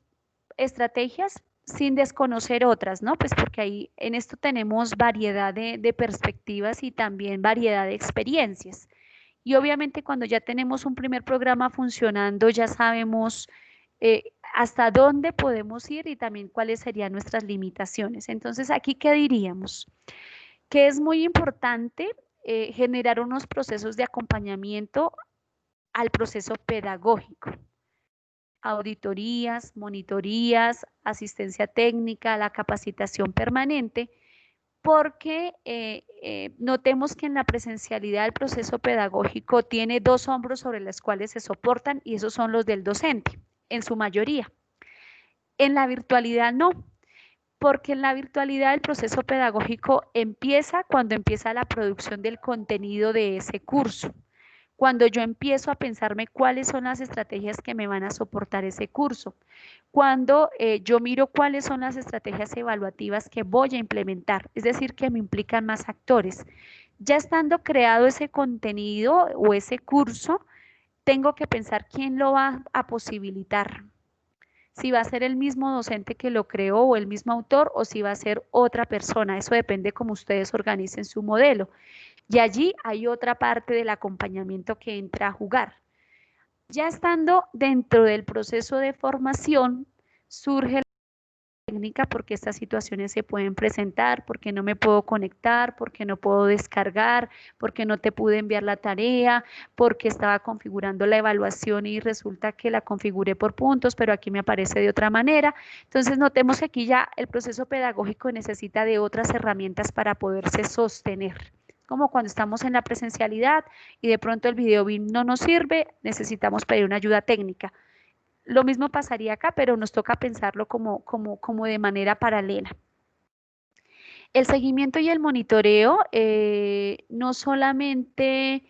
estrategias sin desconocer otras, ¿no? Pues porque ahí en esto tenemos variedad de perspectivas y también variedad de experiencias. Y obviamente cuando ya tenemos un primer programa funcionando, ya sabemos hasta dónde podemos ir y también cuáles serían nuestras limitaciones. Entonces, aquí, ¿qué diríamos? Que es muy importante generar unos procesos de acompañamiento al proceso pedagógico. Auditorías, monitorías, asistencia técnica, la capacitación permanente, porque notemos que en la presencialidad el proceso pedagógico tiene 2 hombros sobre los cuales se soportan y esos son los del docente, en su mayoría. En la virtualidad no, porque en la virtualidad el proceso pedagógico empieza cuando empieza la producción del contenido de ese curso. Cuando yo empiezo a pensarme cuáles son las estrategias que me van a soportar ese curso, cuando yo miro cuáles son las estrategias evaluativas que voy a implementar, es decir, que me implican más actores. Ya estando creado ese contenido o ese curso, tengo que pensar quién lo va a posibilitar. Si va a ser el mismo docente que lo creó o el mismo autor o si va a ser otra persona. Eso depende cómo ustedes organicen su modelo. Y allí hay otra parte del acompañamiento que entra a jugar. Ya estando dentro del proceso de formación, surge la técnica porque estas situaciones se pueden presentar, porque no me puedo conectar, porque no puedo descargar, porque no te pude enviar la tarea, porque estaba configurando la evaluación y resulta que la configuré por puntos, pero aquí me aparece de otra manera. Entonces notemos que aquí ya el proceso pedagógico necesita de otras herramientas para poderse sostener. Como cuando estamos en la presencialidad y de pronto el video BIM no nos sirve, necesitamos pedir una ayuda técnica. Lo mismo pasaría acá, pero nos toca pensarlo como de manera paralela. El seguimiento y el monitoreo, no solamente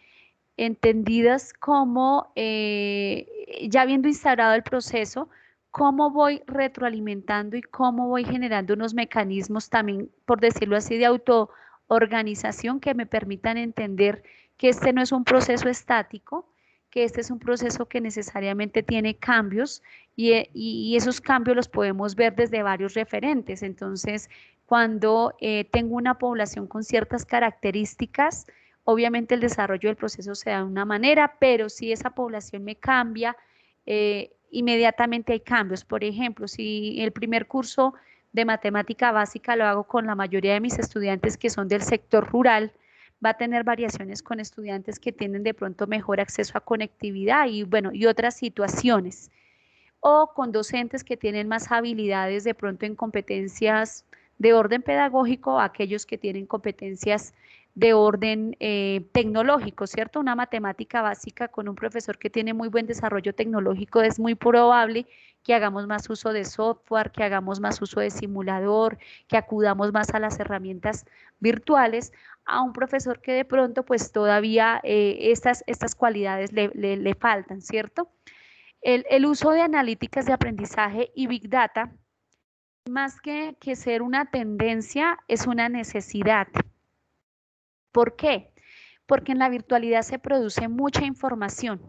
entendidas como ya habiendo instaurado el proceso, cómo voy retroalimentando y cómo voy generando unos mecanismos también, por decirlo así, de autoorganización que me permitan entender que este no es un proceso estático, que este es un proceso que necesariamente tiene cambios y esos cambios los podemos ver desde varios referentes. Entonces, cuando tengo una población con ciertas características, obviamente el desarrollo del proceso se da de una manera, pero si esa población me cambia, inmediatamente hay cambios. Por ejemplo, si el primer curso de matemática básica lo hago con la mayoría de mis estudiantes que son del sector rural, va a tener variaciones con estudiantes que tienen de pronto mejor acceso a conectividad y bueno, y otras situaciones. O con docentes que tienen más habilidades de pronto en competencias de orden pedagógico, aquellos que tienen competencias de orden tecnológico, ¿cierto? Una matemática básica con un profesor que tiene muy buen desarrollo tecnológico es muy probable que hagamos más uso de software, que hagamos más uso de simulador, que acudamos más a las herramientas virtuales, a un profesor que de pronto pues todavía estas cualidades le faltan, ¿cierto? El uso de analíticas de aprendizaje y Big Data, más que ser una tendencia, es una necesidad. ¿Por qué? Porque en la virtualidad se produce mucha información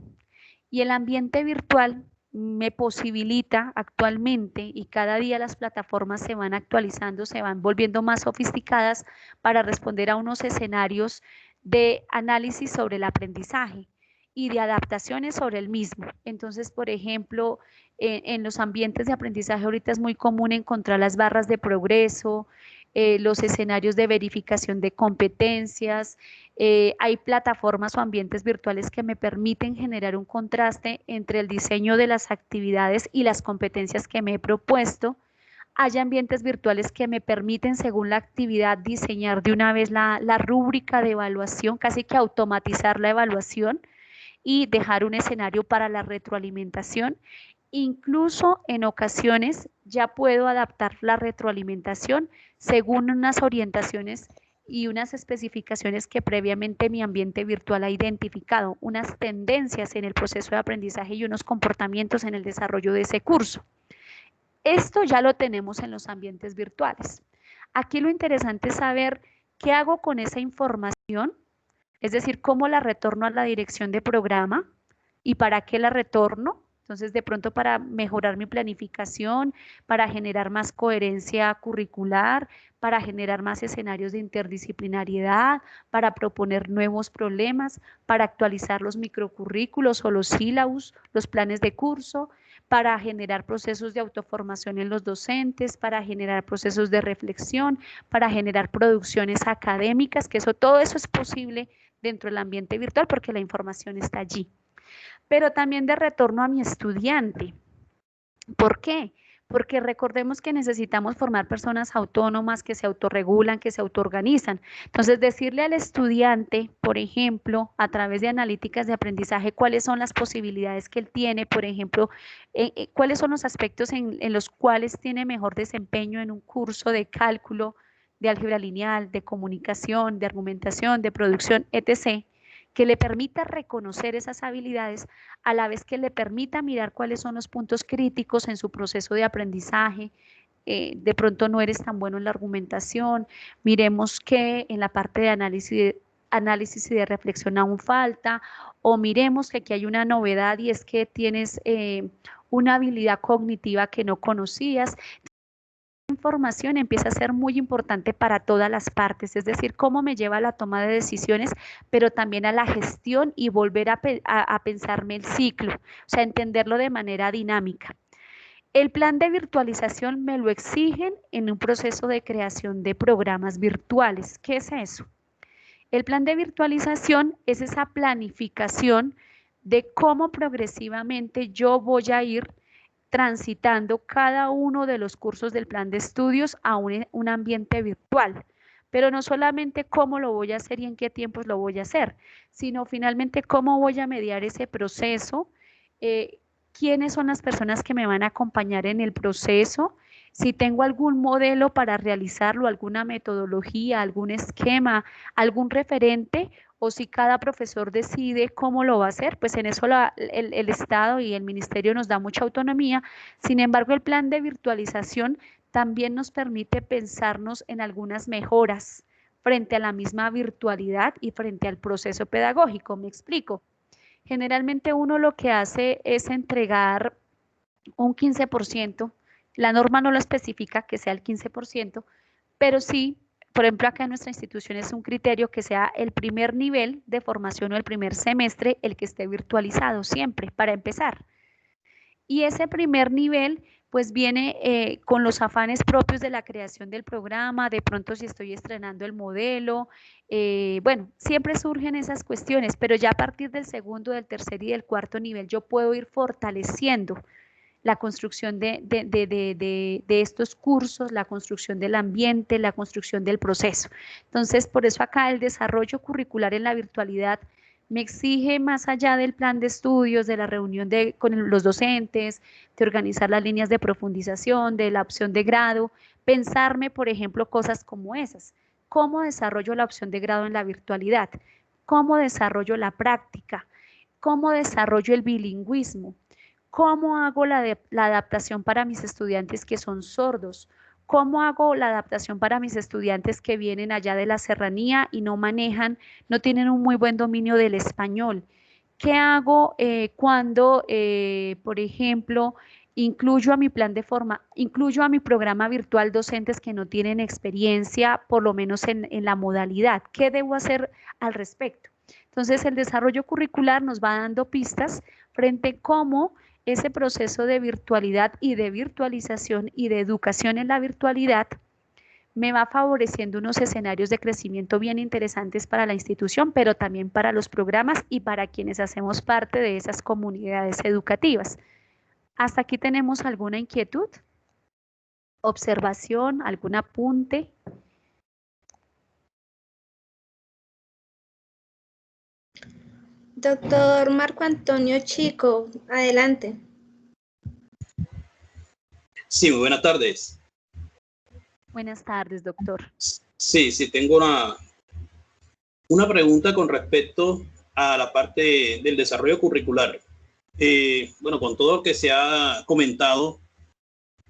y el ambiente virtual me posibilita actualmente, y cada día las plataformas se van actualizando, se van volviendo más sofisticadas para responder a unos escenarios de análisis sobre el aprendizaje y de adaptaciones sobre el mismo. Entonces, por ejemplo, en los ambientes de aprendizaje ahorita es muy común encontrar las barras de progreso, los escenarios de verificación de competencias, hay plataformas o ambientes virtuales que me permiten generar un contraste entre el diseño de las actividades y las competencias que me he propuesto. Hay ambientes virtuales que me permiten, según la actividad, diseñar de una vez la rúbrica de evaluación, casi que automatizar la evaluación y dejar un escenario para la retroalimentación. Incluso en ocasiones ya puedo adaptar la retroalimentación según unas orientaciones y unas especificaciones que previamente mi ambiente virtual ha identificado, unas tendencias en el proceso de aprendizaje y unos comportamientos en el desarrollo de ese curso. Esto ya lo tenemos en los ambientes virtuales. Aquí lo interesante es saber qué hago con esa información, es decir, cómo la retorno a la dirección de programa y para qué la retorno. Entonces, de pronto para mejorar mi planificación, para generar más coherencia curricular, para generar más escenarios de interdisciplinariedad, para proponer nuevos problemas, para actualizar los microcurrículos o los sílabus, los planes de curso, para generar procesos de autoformación en los docentes, para generar procesos de reflexión, para generar producciones académicas, que todo eso es posible dentro del ambiente virtual porque la información está allí. Pero también de retorno a mi estudiante. ¿Por qué? Porque recordemos que necesitamos formar personas autónomas que se autorregulan, que se autoorganizan. Entonces, decirle al estudiante, por ejemplo, a través de analíticas de aprendizaje, cuáles son las posibilidades que él tiene, por ejemplo, cuáles son los aspectos en los cuales tiene mejor desempeño en un curso de cálculo, de álgebra lineal, de comunicación, de argumentación, de producción, etc., que le permita reconocer esas habilidades, a la vez que le permita mirar cuáles son los puntos críticos en su proceso de aprendizaje. De pronto no eres tan bueno en la argumentación, miremos que en la parte de análisis y de reflexión aún falta, o miremos que aquí hay una novedad y es que tienes una habilidad cognitiva que no conocías. Información empieza a ser muy importante para todas las partes, es decir, cómo me lleva a la toma de decisiones, pero también a la gestión y volver a pensarme el ciclo, o sea, entenderlo de manera dinámica. El plan de virtualización me lo exigen en un proceso de creación de programas virtuales. ¿Qué es eso? El plan de virtualización es esa planificación de cómo progresivamente yo voy a ir transitando cada uno de los cursos del plan de estudios a un ambiente virtual. Pero no solamente cómo lo voy a hacer y en qué tiempos lo voy a hacer, sino finalmente cómo voy a mediar ese proceso, quiénes son las personas que me van a acompañar en el proceso, si tengo algún modelo para realizarlo, alguna metodología, algún esquema, algún referente, o si cada profesor decide cómo lo va a hacer, pues en eso el Estado y el Ministerio nos da mucha autonomía. Sin embargo, el plan de virtualización también nos permite pensarnos en algunas mejoras frente a la misma virtualidad y frente al proceso pedagógico. Me explico. Generalmente uno lo que hace es entregar un 15%, la norma no lo especifica que sea el 15%, pero sí, por ejemplo, acá en nuestra institución es un criterio que sea el primer nivel de formación o el primer semestre el que esté virtualizado siempre, para empezar. Y ese primer nivel, pues viene con los afanes propios de la creación del programa, de pronto si estoy estrenando el modelo, bueno, siempre surgen esas cuestiones, pero ya a partir del segundo, del tercer y del cuarto nivel yo puedo ir fortaleciendo la construcción de estos cursos, la construcción del ambiente, la construcción del proceso. Entonces, por eso acá el desarrollo curricular en la virtualidad me exige, más allá del plan de estudios, de la reunión con los docentes, de organizar las líneas de profundización, de la opción de grado, pensarme, por ejemplo, cosas como esas. ¿Cómo desarrollo la opción de grado en la virtualidad? ¿Cómo desarrollo la práctica? ¿Cómo desarrollo el bilingüismo? ¿Cómo hago la adaptación para mis estudiantes que son sordos? ¿Cómo hago la adaptación para mis estudiantes que vienen allá de la serranía y no manejan, no tienen un muy buen dominio del español? ¿Qué hago cuando, por ejemplo, incluyo a mi plan de forma, incluyo a mi programa virtual docentes que no tienen experiencia, por lo menos en la modalidad? ¿Qué debo hacer al respecto? Entonces, el desarrollo curricular nos va dando pistas frente a cómo ese proceso de virtualidad y de virtualización y de educación en la virtualidad me va favoreciendo unos escenarios de crecimiento bien interesantes para la institución, pero también para los programas y para quienes hacemos parte de esas comunidades educativas. ¿Hasta aquí tenemos alguna inquietud? ¿Observación? ¿Algún apunte? Doctor Marco Antonio Chico, adelante. Sí, muy buenas tardes. Buenas tardes, doctor. Sí, tengo una pregunta con respecto a la parte del desarrollo curricular. Bueno, con todo lo que se ha comentado,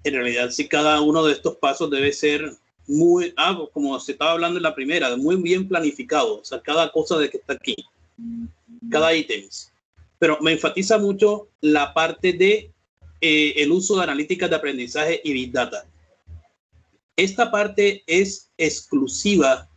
en realidad sí cada uno de estos pasos debe ser muy, como se estaba hablando en la primera, muy bien planificado, o sea, cada cosa de que está aquí, cada ítem. Pero me enfatiza mucho la parte de el uso de analíticas de aprendizaje y Big Data. Esta parte es exclusiva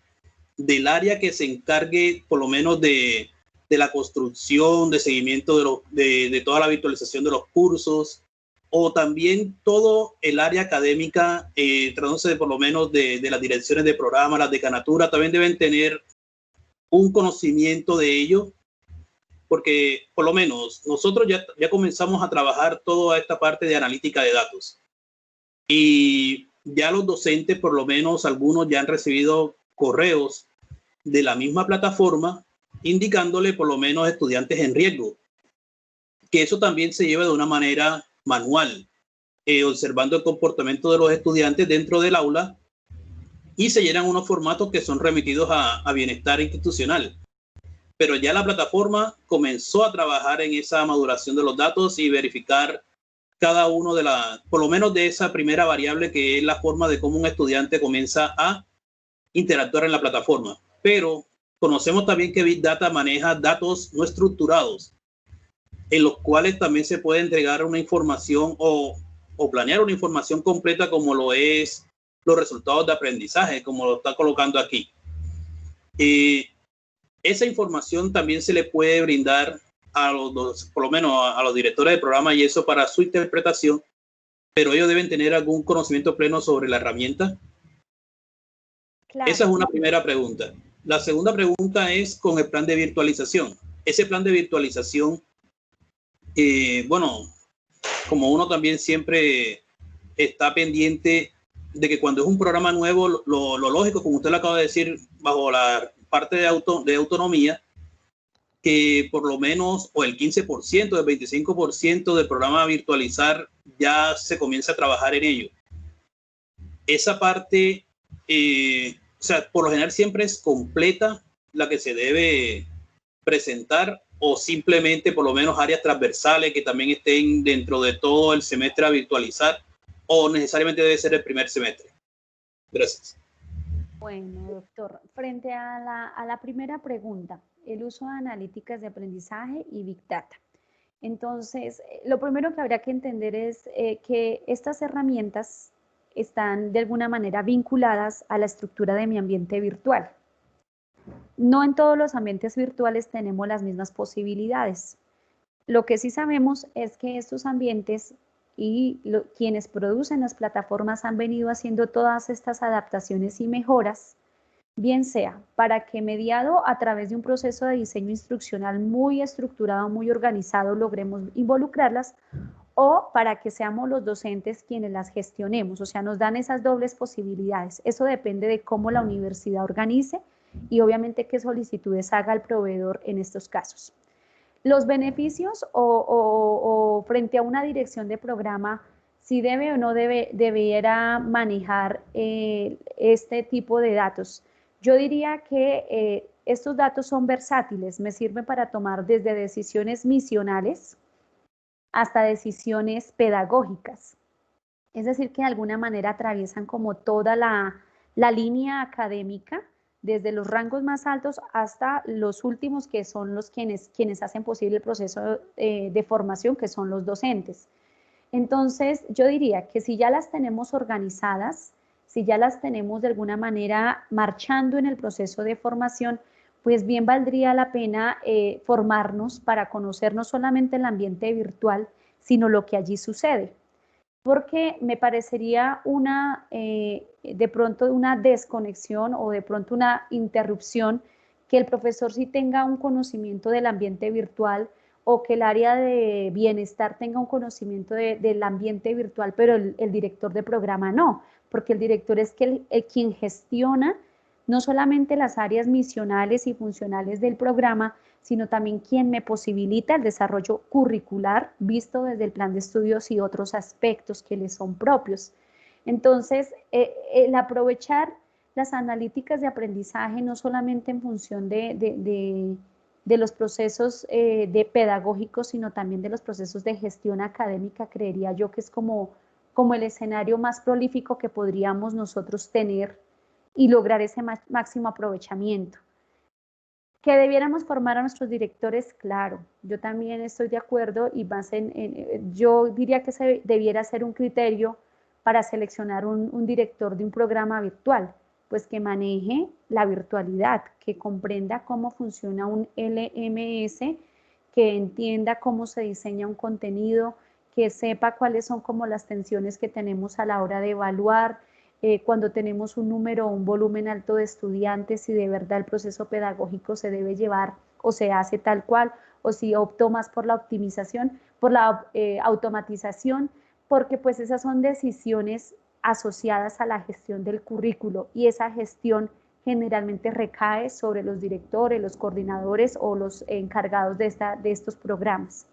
del área que se encargue por lo menos de la construcción, de seguimiento de toda la virtualización de los cursos, o también todo el área académica, tratándose por lo menos de las direcciones de programa, las decanatura, también deben tener un conocimiento de ello, porque por lo menos nosotros ya comenzamos a trabajar toda esta parte de analítica de datos. Y ya los docentes, por lo menos algunos ya han recibido correos de la misma plataforma indicándole por lo menos estudiantes en riesgo, que eso también se lleva de una manera manual, observando el comportamiento de los estudiantes dentro del aula, y se llenan unos formatos que son remitidos a bienestar institucional. Pero ya la plataforma comenzó a trabajar en esa maduración de los datos y verificar cada uno por lo menos de esa primera variable, que es la forma de cómo un estudiante comienza a interactuar en la plataforma. Pero conocemos también que Big Data maneja datos no estructurados, en los cuales también se puede entregar una información o planear una información completa, como lo es los resultados de aprendizaje, como lo está colocando aquí. Esa información también se le puede brindar por lo menos a los directores de programa y eso para su interpretación, pero ellos deben tener algún conocimiento pleno sobre la herramienta. Claro. Esa es una primera pregunta. La segunda pregunta es con el plan de virtualización. Ese plan de virtualización, bueno, como uno también siempre está pendiente de que cuando es un programa nuevo, lo lógico, como usted lo acaba de decir, bajo la parte de autonomía, que por lo menos o el 15%, el 25% del programa a virtualizar ya se comienza a trabajar en ello. Esa parte, o sea, por lo general siempre es completa la que se debe presentar, o simplemente por lo menos áreas transversales que también estén dentro de todo el semestre a virtualizar, o necesariamente debe ser el primer semestre. Gracias. Bueno, doctor, frente a la primera pregunta, el uso de analíticas de aprendizaje y Big Data. Entonces, lo primero que habría que entender es que estas herramientas están de alguna manera vinculadas a la estructura de mi ambiente virtual. No en todos los ambientes virtuales tenemos las mismas posibilidades. Lo que sí sabemos es que estos ambientes y quienes producen las plataformas han venido haciendo todas estas adaptaciones y mejoras, bien sea para que mediado a través de un proceso de diseño instruccional muy estructurado, muy organizado, logremos involucrarlas, o para que seamos los docentes quienes las gestionemos, o sea, nos dan esas dobles posibilidades. Eso depende de cómo la universidad organice y obviamente qué solicitudes haga el proveedor en estos casos. Los beneficios o frente a una dirección de programa, si debe o no debiera manejar este tipo de datos. Yo diría que estos datos son versátiles, me sirven para tomar desde decisiones misionales hasta decisiones pedagógicas. Es decir, que de alguna manera atraviesan como toda la línea académica, desde los rangos más altos hasta los últimos, que son los quienes hacen posible el proceso de formación, que son los docentes. Entonces, yo diría que si ya las tenemos organizadas, si ya las tenemos de alguna manera marchando en el proceso de formación, pues bien valdría la pena formarnos para conocer no solamente el ambiente virtual, sino lo que allí sucede. Porque me parecería de pronto una desconexión o de pronto una interrupción que el profesor sí tenga un conocimiento del ambiente virtual o que el área de bienestar tenga un conocimiento del ambiente virtual, pero el director de programa no, porque el director es quien gestiona no solamente las áreas misionales y funcionales del programa, sino también quien me posibilita el desarrollo curricular visto desde el plan de estudios y otros aspectos que le son propios. Entonces, el aprovechar las analíticas de aprendizaje no solamente en función de los procesos pedagógicos, sino también de los procesos de gestión académica, creería yo que es como el escenario más prolífico que podríamos nosotros tener y lograr ese máximo aprovechamiento. Que debiéramos formar a nuestros directores, claro, yo también estoy de acuerdo y más yo diría que se debiera ser un criterio para seleccionar un director de un programa virtual, pues que maneje la virtualidad, que comprenda cómo funciona un LMS, que entienda cómo se diseña un contenido, que sepa cuáles son como las tensiones que tenemos a la hora de evaluar, cuando tenemos un número o un volumen alto de estudiantes, si de verdad el proceso pedagógico se debe llevar o se hace tal cual, o si opto más por la optimización, por la automatización, porque pues esas son decisiones asociadas a la gestión del currículo y esa gestión generalmente recae sobre los directores, los coordinadores o los encargados de estos programas.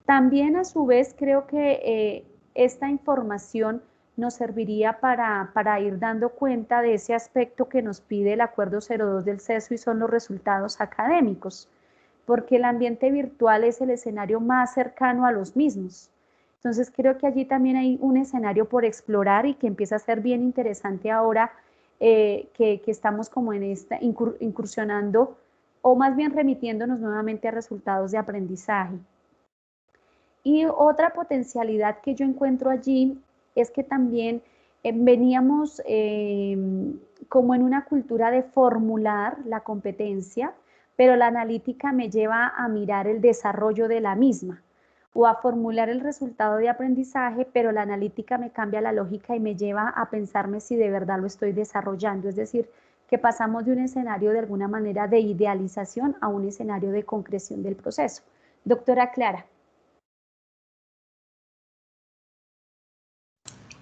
También a su vez creo que esta información nos serviría para ir dando cuenta de ese aspecto que nos pide el Acuerdo 02 del CESO y son los resultados académicos, porque el ambiente virtual es el escenario más cercano a los mismos. Entonces creo que allí también hay un escenario por explorar y que empieza a ser bien interesante ahora que estamos como en esta incursionando o más bien remitiéndonos nuevamente a resultados de aprendizaje. Y otra potencialidad que yo encuentro allí es que también veníamos como en una cultura de formular la competencia, pero la analítica me lleva a mirar el desarrollo de la misma o a formular el resultado de aprendizaje, pero la analítica me cambia la lógica y me lleva a pensarme si de verdad lo estoy desarrollando, es decir, que pasamos de un escenario de alguna manera de idealización a un escenario de concreción del proceso. Doctora Clara.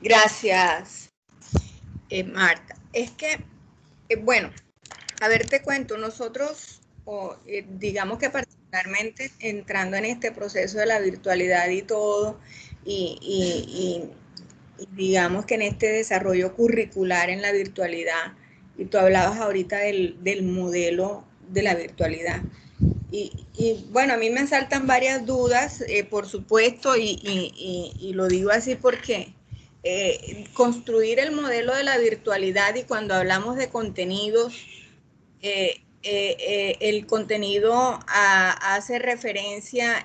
Gracias, Marta. Es que, bueno, a ver, te cuento, nosotros, digamos que particularmente entrando en este proceso de la virtualidad y todo, y digamos que en este desarrollo curricular en la virtualidad, y tú hablabas ahorita del modelo de la virtualidad. Y bueno, a mí me saltan varias dudas, por supuesto, y lo digo así porque construir el modelo de la virtualidad y cuando hablamos de contenidos, el contenido hace referencia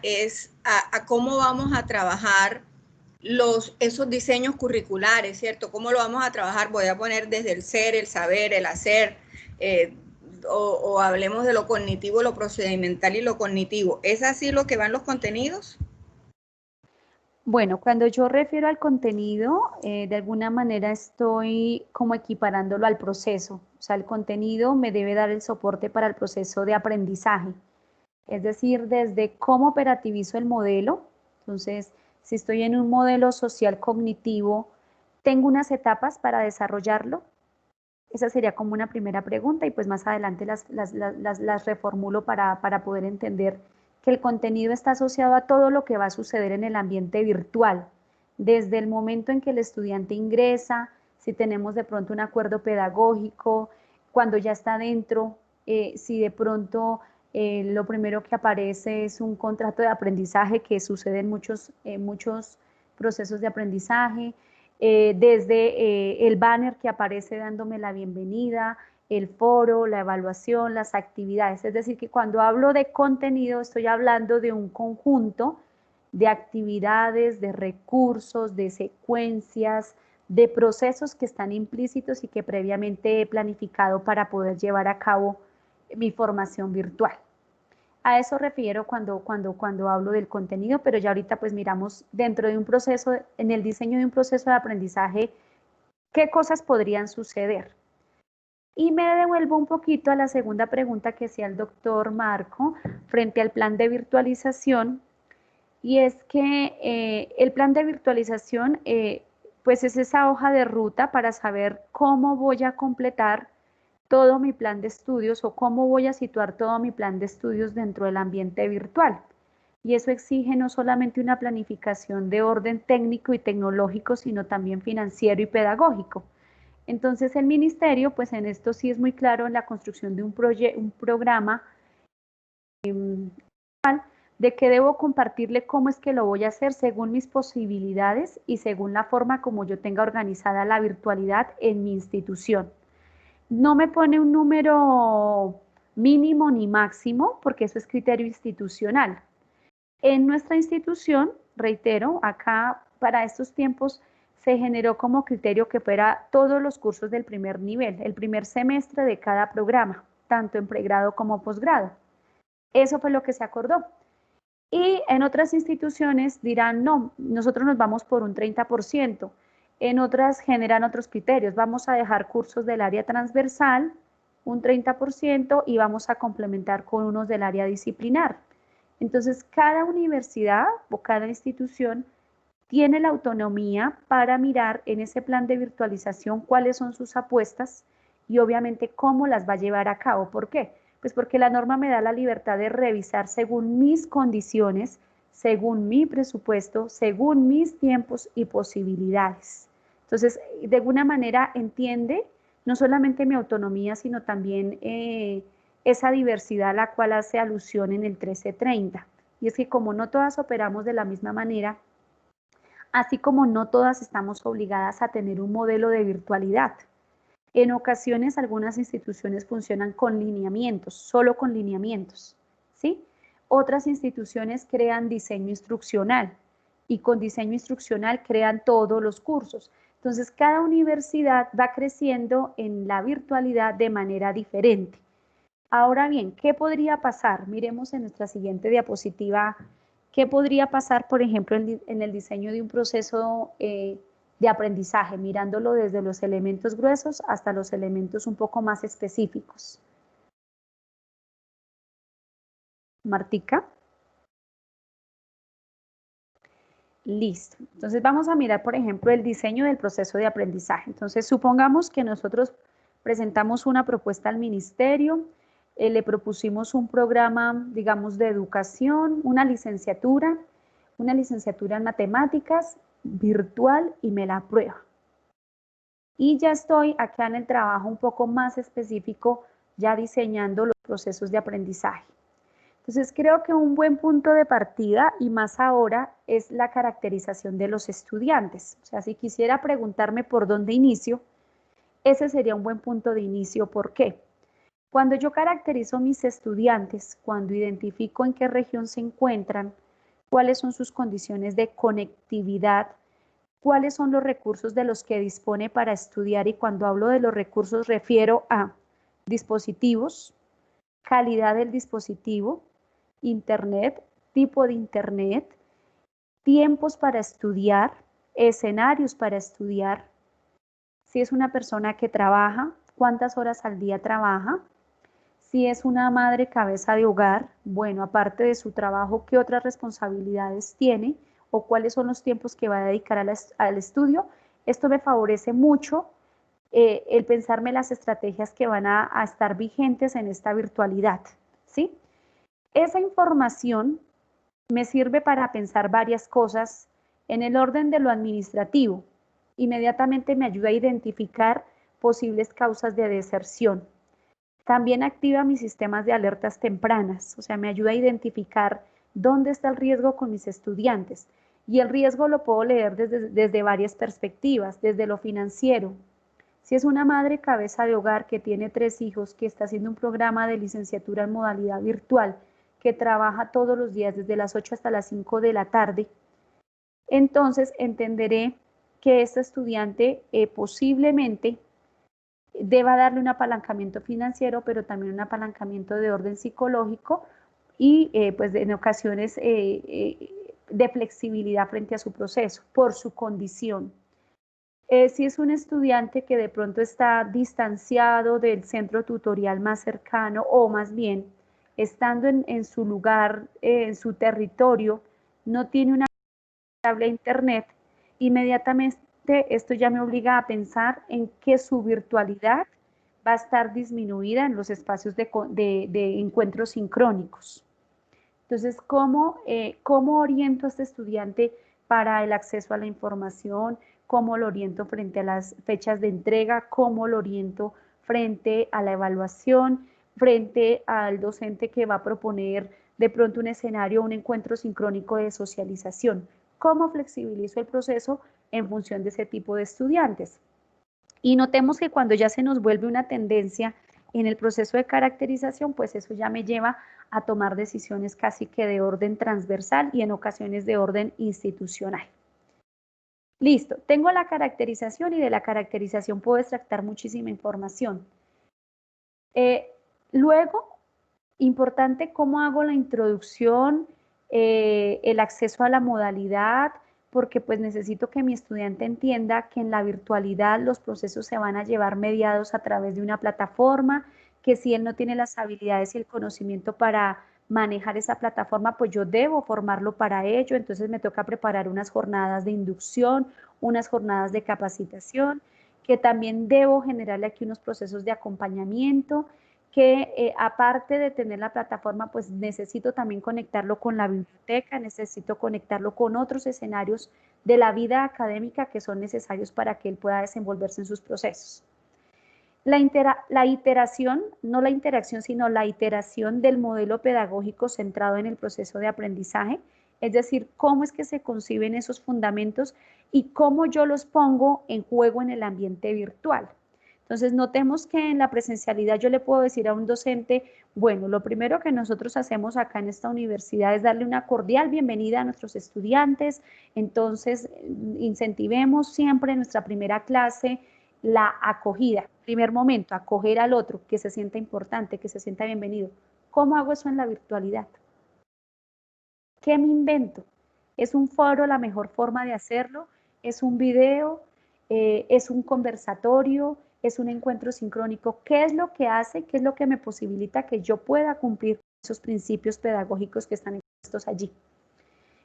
a cómo vamos a trabajar esos diseños curriculares, ¿cierto? ¿Cómo lo vamos a trabajar? Voy a poner desde el ser, el saber, el hacer, o hablemos de lo cognitivo, lo procedimental y lo cognitivo. ¿Es así lo que van los contenidos? Bueno, cuando yo refiero al contenido, de alguna manera estoy como equiparándolo al proceso. O sea, el contenido me debe dar el soporte para el proceso de aprendizaje. Es decir, desde cómo operativizo el modelo. Entonces, si estoy en un modelo social cognitivo, ¿tengo unas etapas para desarrollarlo? Esa sería como una primera pregunta y pues más adelante las reformulo para poder entender que el contenido está asociado a todo lo que va a suceder en el ambiente virtual, desde el momento en que el estudiante ingresa, si tenemos de pronto un acuerdo pedagógico, cuando ya está dentro, si de pronto lo primero que aparece es un contrato de aprendizaje que sucede en muchos procesos de aprendizaje, desde el banner que aparece dándome la bienvenida, el foro, la evaluación, las actividades. Es decir, que cuando hablo de contenido estoy hablando de un conjunto de actividades, de recursos, de secuencias, de procesos que están implícitos y que previamente he planificado para poder llevar a cabo mi formación virtual. A eso refiero cuando hablo del contenido, pero ya ahorita pues miramos dentro de un proceso, en el diseño de un proceso de aprendizaje, qué cosas podrían suceder. Y me devuelvo un poquito a la segunda pregunta que hacía el doctor Marco frente al plan de virtualización, y es que el plan de virtualización pues es esa hoja de ruta para saber cómo voy a completar todo mi plan de estudios o cómo voy a situar todo mi plan de estudios dentro del ambiente virtual. Y eso exige no solamente una planificación de orden técnico y tecnológico, sino también financiero y pedagógico. Entonces el ministerio, pues en esto sí es muy claro en la construcción de un programa de que debo compartirle cómo es que lo voy a hacer según mis posibilidades y según la forma como yo tenga organizada la virtualidad en mi institución. No me pone un número mínimo ni máximo, porque eso es criterio institucional. En nuestra institución, reitero, acá para estos tiempos se generó como criterio que fuera todos los cursos del primer nivel, el primer semestre de cada programa, tanto en pregrado como posgrado. Eso fue lo que se acordó. Y en otras instituciones dirán, no, nosotros nos vamos por un 30%. En otras generan otros criterios. Vamos a dejar cursos del área transversal, un 30%, y vamos a complementar con unos del área disciplinar. Entonces, cada universidad o cada institución tiene la autonomía para mirar en ese plan de virtualización cuáles son sus apuestas y obviamente cómo las va a llevar a cabo. ¿Por qué? Pues porque la norma me da la libertad de revisar según mis condiciones, según mi presupuesto, según mis tiempos y posibilidades. Entonces, de alguna manera entiende no solamente mi autonomía, sino también esa diversidad a la cual hace alusión en el 1330. Y es que como no todas operamos de la misma manera, así como no todas estamos obligadas a tener un modelo de virtualidad. En ocasiones algunas instituciones funcionan con lineamientos, solo con lineamientos, ¿sí? Otras instituciones crean diseño instruccional y con diseño instruccional crean todos los cursos. Entonces, cada universidad va creciendo en la virtualidad de manera diferente. Ahora bien, ¿qué podría pasar? Miremos en nuestra siguiente diapositiva, ¿qué podría pasar, por ejemplo, en el diseño de un proceso de aprendizaje, mirándolo desde los elementos gruesos hasta los elementos un poco más específicos? Martica. Listo. Entonces vamos a mirar, por ejemplo, el diseño del proceso de aprendizaje. Entonces supongamos que nosotros presentamos una propuesta al ministerio, le propusimos un programa, digamos, de educación, una licenciatura en matemáticas virtual y me la aprueba. Y ya estoy acá en el trabajo un poco más específico, ya diseñando los procesos de aprendizaje. Entonces creo que un buen punto de partida, y más ahora, es la caracterización de los estudiantes. O sea, si quisiera preguntarme por dónde inicio, ese sería un buen punto de inicio. ¿Por qué? Cuando yo caracterizo mis estudiantes, cuando identifico en qué región se encuentran, cuáles son sus condiciones de conectividad, cuáles son los recursos de los que dispone para estudiar, y cuando hablo de los recursos refiero a dispositivos, calidad del dispositivo, internet, tipo de internet, tiempos para estudiar, escenarios para estudiar, si es una persona que trabaja, cuántas horas al día trabaja, si es una madre cabeza de hogar, bueno, aparte de su trabajo, ¿qué otras responsabilidades tiene o cuáles son los tiempos que va a dedicar al estudio? Esto me favorece mucho el pensarme las estrategias que van a estar vigentes en esta virtualidad, ¿sí? Esa información me sirve para pensar varias cosas en el orden de lo administrativo. Inmediatamente me ayuda a identificar posibles causas de deserción. También activa mis sistemas de alertas tempranas, o sea, me ayuda a identificar dónde está el riesgo con mis estudiantes. Y el riesgo lo puedo leer desde varias perspectivas, desde lo financiero. Si es una madre cabeza de hogar que tiene 3 hijos, que está haciendo un programa de licenciatura en modalidad virtual, que trabaja todos los días desde las 8 hasta las 5 de la tarde, entonces entenderé que esta estudiante posiblemente deba darle un apalancamiento financiero, pero también un apalancamiento de orden psicológico y pues en ocasiones de flexibilidad frente a su proceso, por su condición. Si es un estudiante que de pronto está distanciado del centro tutorial más cercano o más bien estando en su lugar, en su territorio, no tiene una cable a internet, inmediatamente esto ya me obliga a pensar en que su virtualidad va a estar disminuida en los espacios de encuentros sincrónicos. Entonces, ¿cómo oriento a este estudiante para el acceso a la información? ¿Cómo lo oriento frente a las fechas de entrega? ¿Cómo lo oriento frente a la evaluación? Frente al docente que va a proponer de pronto un escenario, un encuentro sincrónico de socialización. ¿Cómo flexibilizo el proceso en función de ese tipo de estudiantes? Y notemos que cuando ya se nos vuelve una tendencia en el proceso de caracterización, pues eso ya me lleva a tomar decisiones casi que de orden transversal y en ocasiones de orden institucional. Listo, tengo la caracterización y de la caracterización puedo extractar muchísima información. Luego, importante cómo hago la introducción, el acceso a la modalidad, porque pues necesito que mi estudiante entienda que en la virtualidad los procesos se van a llevar mediados a través de una plataforma, que si él no tiene las habilidades y el conocimiento para manejar esa plataforma, pues yo debo formarlo para ello, entonces me toca preparar unas jornadas de inducción, unas jornadas de capacitación, que también debo generarle aquí unos procesos de acompañamiento, que aparte de tener la plataforma, pues necesito también conectarlo con la biblioteca, necesito conectarlo con otros escenarios de la vida académica que son necesarios para que él pueda desenvolverse en sus procesos. La iteración, no la interacción, sino la iteración del modelo pedagógico centrado en el proceso de aprendizaje, es decir, cómo es que se conciben esos fundamentos y cómo yo los pongo en juego en el ambiente virtual. Entonces, notemos que en la presencialidad yo le puedo decir a un docente, bueno, lo primero que nosotros hacemos acá en esta universidad es darle una cordial bienvenida a nuestros estudiantes, entonces incentivemos siempre en nuestra primera clase la acogida, primer momento, acoger al otro, que se sienta importante, que se sienta bienvenido. ¿Cómo hago eso en la virtualidad? ¿Qué me invento? ¿Es un foro la mejor forma de hacerlo? ¿Es un video? ¿Es un conversatorio? ¿Es un encuentro sincrónico? ¿Qué es lo que hace? ¿Qué es lo que me posibilita que yo pueda cumplir esos principios pedagógicos que están expuestos allí?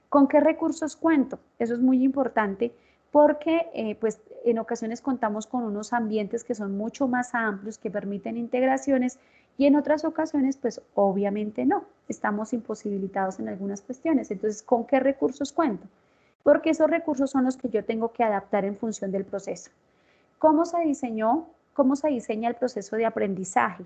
¿Con qué recursos cuento? Eso es muy importante porque pues en ocasiones contamos con unos ambientes que son mucho más amplios, que permiten integraciones y en otras ocasiones pues obviamente no, estamos imposibilitados en algunas cuestiones. Entonces, ¿con qué recursos cuento? Porque esos recursos son los que yo tengo que adaptar en función del proceso. ¿Cómo se diseñó? ¿Cómo se diseña el proceso de aprendizaje?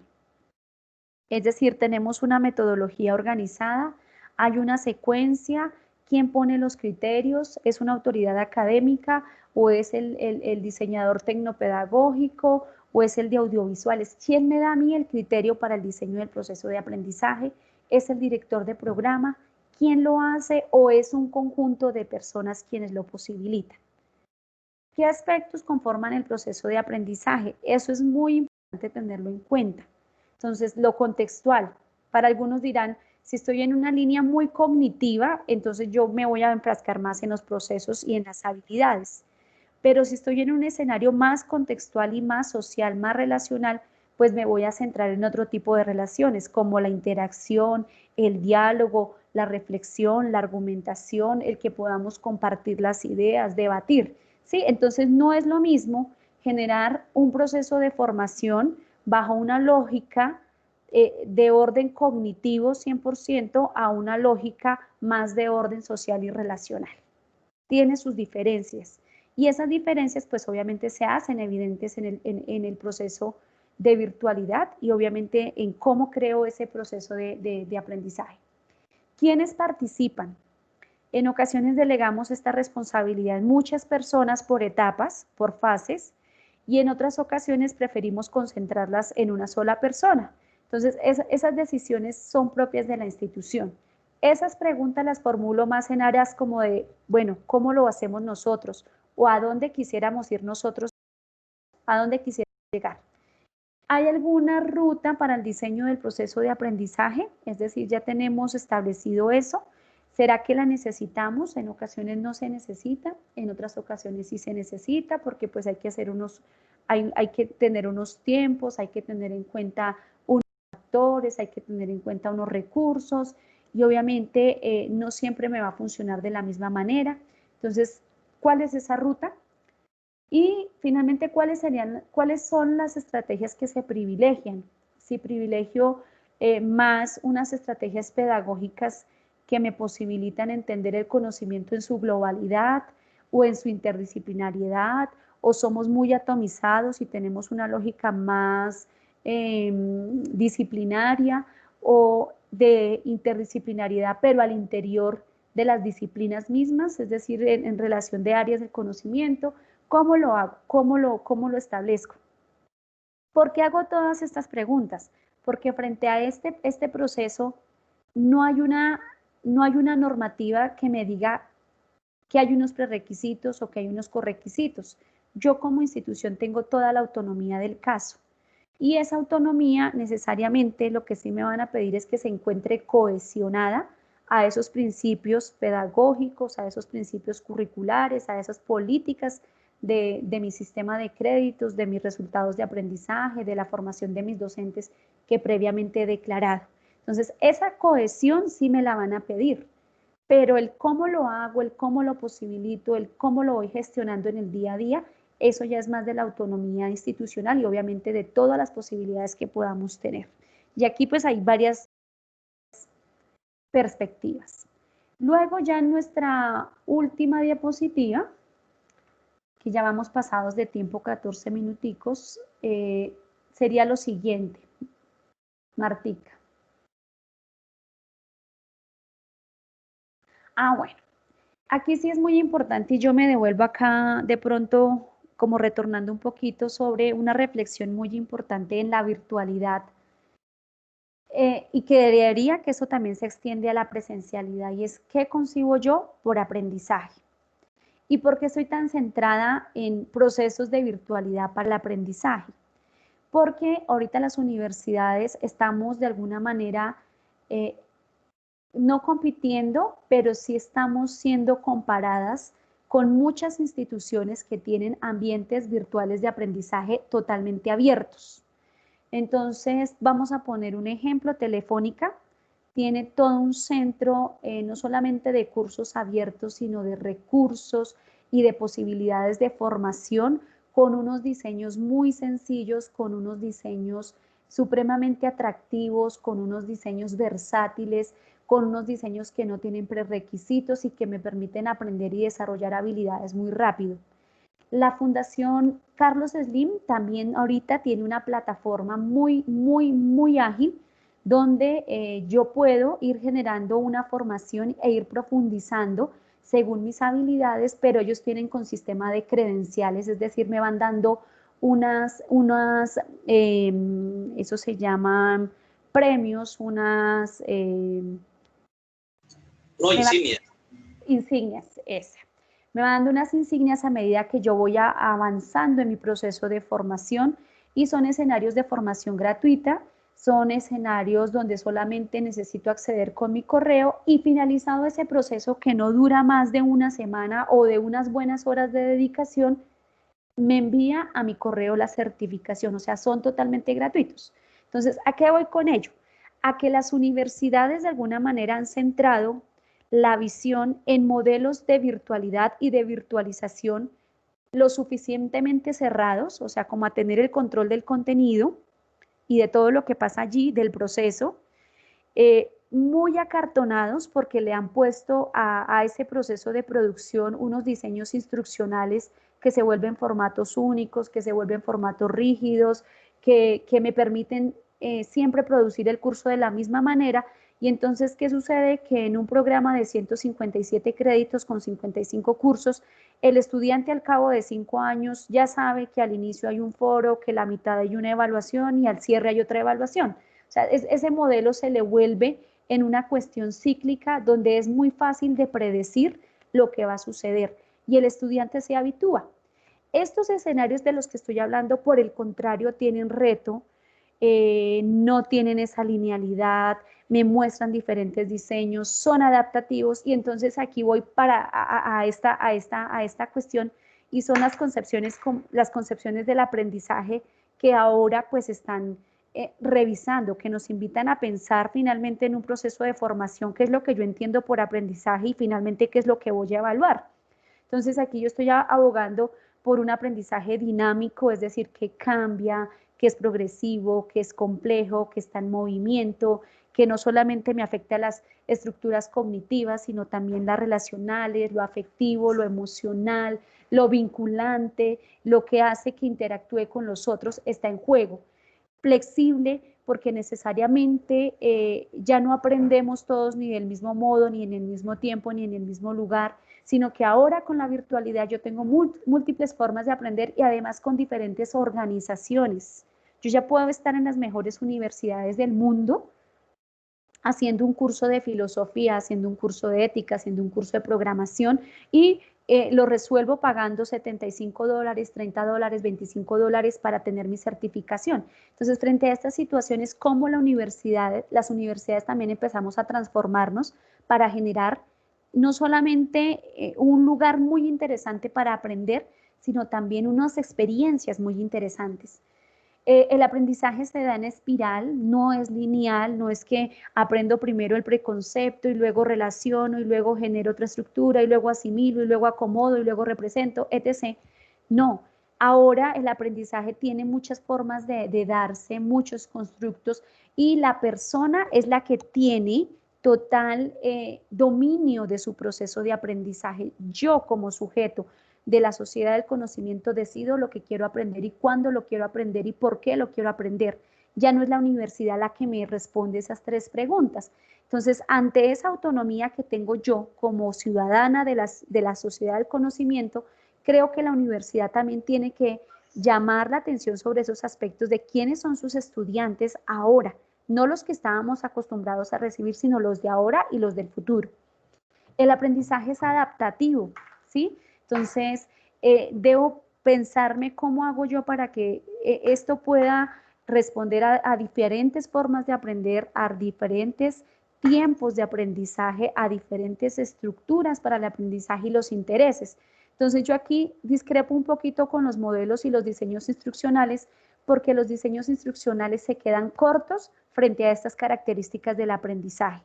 Es decir, tenemos una metodología organizada, hay una secuencia, ¿quién pone los criterios? ¿Es una autoridad académica o es el diseñador tecnopedagógico o es el de audiovisuales? ¿Quién me da a mí el criterio para el diseño del proceso de aprendizaje? ¿Es el director de programa? ¿Quién lo hace o es un conjunto de personas quienes lo posibilitan? ¿Qué aspectos conforman el proceso de aprendizaje? Eso es muy importante tenerlo en cuenta. Entonces, lo contextual. Para algunos dirán, Si estoy en una línea muy cognitiva, entonces yo me voy a enfrascar más en los procesos y en las habilidades. Pero si estoy en un escenario más contextual y más social, más relacional, pues me voy a centrar en otro tipo de relaciones, como la interacción, el diálogo, la reflexión, la argumentación, el que podamos compartir las ideas, debatir, ¿sí? Entonces no es lo mismo generar un proceso de formación bajo una lógica de orden cognitivo 100% a una lógica más de orden social y relacional. Tiene sus diferencias. Y esas diferencias pues obviamente se hacen evidentes en el proceso de virtualidad y obviamente en cómo creo ese proceso de aprendizaje. ¿Quiénes participan? En ocasiones delegamos esta responsabilidad en muchas personas por etapas, por fases, y en otras ocasiones preferimos concentrarlas en una sola persona. Entonces, esas decisiones son propias de la institución. Esas preguntas las formulo más en áreas como de, bueno, ¿cómo lo hacemos nosotros? O a dónde quisiéramos ir nosotros, a dónde quisiéramos llegar. ¿Hay alguna ruta para el diseño del proceso de aprendizaje? Es decir, ya tenemos establecido eso. ¿Será que la necesitamos? En ocasiones no se necesita, en otras ocasiones sí se necesita, porque pues hay que hacer hay que tener unos tiempos, hay que tener en cuenta unos factores, hay que tener en cuenta unos recursos, y obviamente no siempre me va a funcionar de la misma manera. Entonces, ¿cuál es esa ruta? Y finalmente, ¿cuáles son las estrategias que se privilegian? Si privilegio más unas estrategias pedagógicas que me posibilitan entender el conocimiento en su globalidad o en su interdisciplinariedad, o somos muy atomizados y tenemos una lógica más disciplinaria o de interdisciplinariedad, pero al interior de las disciplinas mismas, es decir, en relación de áreas del conocimiento. ¿Cómo lo hago? ¿Cómo lo establezco? ¿Por qué hago todas estas preguntas? Porque frente a este proceso no hay una normativa que me diga que hay unos prerequisitos o que hay unos correquisitos. Yo como institución tengo toda la autonomía del caso. Y esa autonomía necesariamente lo que sí me van a pedir es que se encuentre cohesionada a esos principios pedagógicos, a esos principios curriculares, a esas políticas de mi sistema de créditos, de mis resultados de aprendizaje, de la formación de mis docentes que previamente he declarado. Entonces, esa cohesión sí me la van a pedir, pero el cómo lo hago, el cómo lo posibilito, el cómo lo voy gestionando en el día a día, eso ya es más de la autonomía institucional y obviamente de todas las posibilidades que podamos tener. Y aquí pues hay varias perspectivas. Luego ya en nuestra última diapositiva, que ya vamos pasados de tiempo 14 minuticos, sería lo siguiente. Martica. Bueno, aquí sí es muy importante y yo me devuelvo acá de pronto como retornando un poquito sobre una reflexión muy importante en la virtualidad y que debería que eso también se extiende a la presencialidad, y es ¿qué concibo yo por aprendizaje? ¿Y por qué estoy tan centrada en procesos de virtualidad para el aprendizaje? Porque ahorita las universidades estamos de alguna manera no compitiendo, pero sí estamos siendo comparadas con muchas instituciones que tienen ambientes virtuales de aprendizaje totalmente abiertos. Entonces, vamos a poner un ejemplo. Telefónica tiene todo un centro, no solamente de cursos abiertos, sino de recursos y de posibilidades de formación con unos diseños muy sencillos, con unos diseños supremamente atractivos, con unos diseños versátiles, con unos diseños que no tienen prerequisitos y que me permiten aprender y desarrollar habilidades muy rápido. La Fundación Carlos Slim también ahorita tiene una plataforma muy ágil donde yo puedo ir generando una formación e ir profundizando según mis habilidades, pero ellos tienen con sistema de credenciales, es decir, me van dando eso se llaman premios, insignias. Insignias, esa. Me van dando unas insignias a medida que yo voy avanzando en mi proceso de formación y son escenarios de formación gratuita. son escenarios donde solamente necesito acceder con mi correo y finalizado ese proceso que no dura más de una semana o de unas buenas horas de dedicación, me envía a mi correo la certificación, o sea, son totalmente gratuitos. Entonces, ¿a qué voy con ello? A que las universidades de alguna manera han centrado la visión en modelos de virtualidad y de virtualización lo suficientemente cerrados, o sea, como a tener el control del contenido y de todo lo que pasa allí, del proceso, muy acartonados porque le han puesto a ese proceso de producción unos diseños instruccionales que se vuelven formatos únicos, que se vuelven formatos rígidos, que me permiten siempre producir el curso de la misma manera. Y entonces, ¿qué sucede? Que en un programa de 157 créditos con 55 cursos, el estudiante al cabo de 5 años ya sabe que al inicio hay un foro, que la mitad hay una evaluación y al cierre hay otra evaluación. O sea, ese modelo se le vuelve en una cuestión cíclica donde es muy fácil de predecir lo que va a suceder y el estudiante se habitúa. Estos escenarios de los que estoy hablando, por el contrario, tienen reto, no tienen esa linealidad, me muestran diferentes diseños, son adaptativos y entonces aquí voy a esta cuestión y son las concepciones del aprendizaje que ahora pues están revisando, que nos invitan a pensar finalmente en un proceso de formación, qué es lo que yo entiendo por aprendizaje y finalmente qué es lo que voy a evaluar. Entonces aquí yo estoy abogando por un aprendizaje dinámico, es decir, que cambia, que es progresivo, que es complejo, que está en movimiento, que no solamente me afecta a las estructuras cognitivas, sino también las relacionales, lo afectivo, lo emocional, lo vinculante, lo que hace que interactúe con los otros, está en juego. Flexible, porque necesariamente ya no aprendemos todos ni del mismo modo, ni en el mismo tiempo, ni en el mismo lugar, sino que ahora con la virtualidad yo tengo múltiples formas de aprender y además con diferentes organizaciones. Yo ya puedo estar en las mejores universidades del mundo haciendo un curso de filosofía, haciendo un curso de ética, haciendo un curso de programación y lo resuelvo pagando $75, $30, $25 para tener mi certificación. Entonces, frente a estas situaciones, como las universidades también empezamos a transformarnos para generar no solamente un lugar muy interesante para aprender, sino también unas experiencias muy interesantes. El aprendizaje se da en espiral, no es lineal, no es que aprendo primero el preconcepto y luego relaciono y luego genero otra estructura y luego asimilo y luego acomodo y luego represento, etc. No, ahora el aprendizaje tiene muchas formas de darse, muchos constructos y la persona es la que tiene total dominio de su proceso de aprendizaje. Yo como sujeto de la sociedad del conocimiento decido lo que quiero aprender y cuándo lo quiero aprender y por qué lo quiero aprender. Ya no es la universidad la que me responde esas 3 preguntas. Entonces, ante esa autonomía que tengo yo como ciudadana de la sociedad del conocimiento, creo que la universidad también tiene que llamar la atención sobre esos aspectos de quiénes son sus estudiantes ahora, no los que estábamos acostumbrados a recibir, sino los de ahora y los del futuro. El aprendizaje es adaptativo, ¿sí? Entonces, debo pensarme cómo hago yo para que esto pueda responder a diferentes formas de aprender, a diferentes tiempos de aprendizaje, a diferentes estructuras para el aprendizaje y los intereses. Entonces, yo aquí discrepo un poquito con los modelos y los diseños instruccionales, porque los diseños instruccionales se quedan cortos frente a estas características del aprendizaje.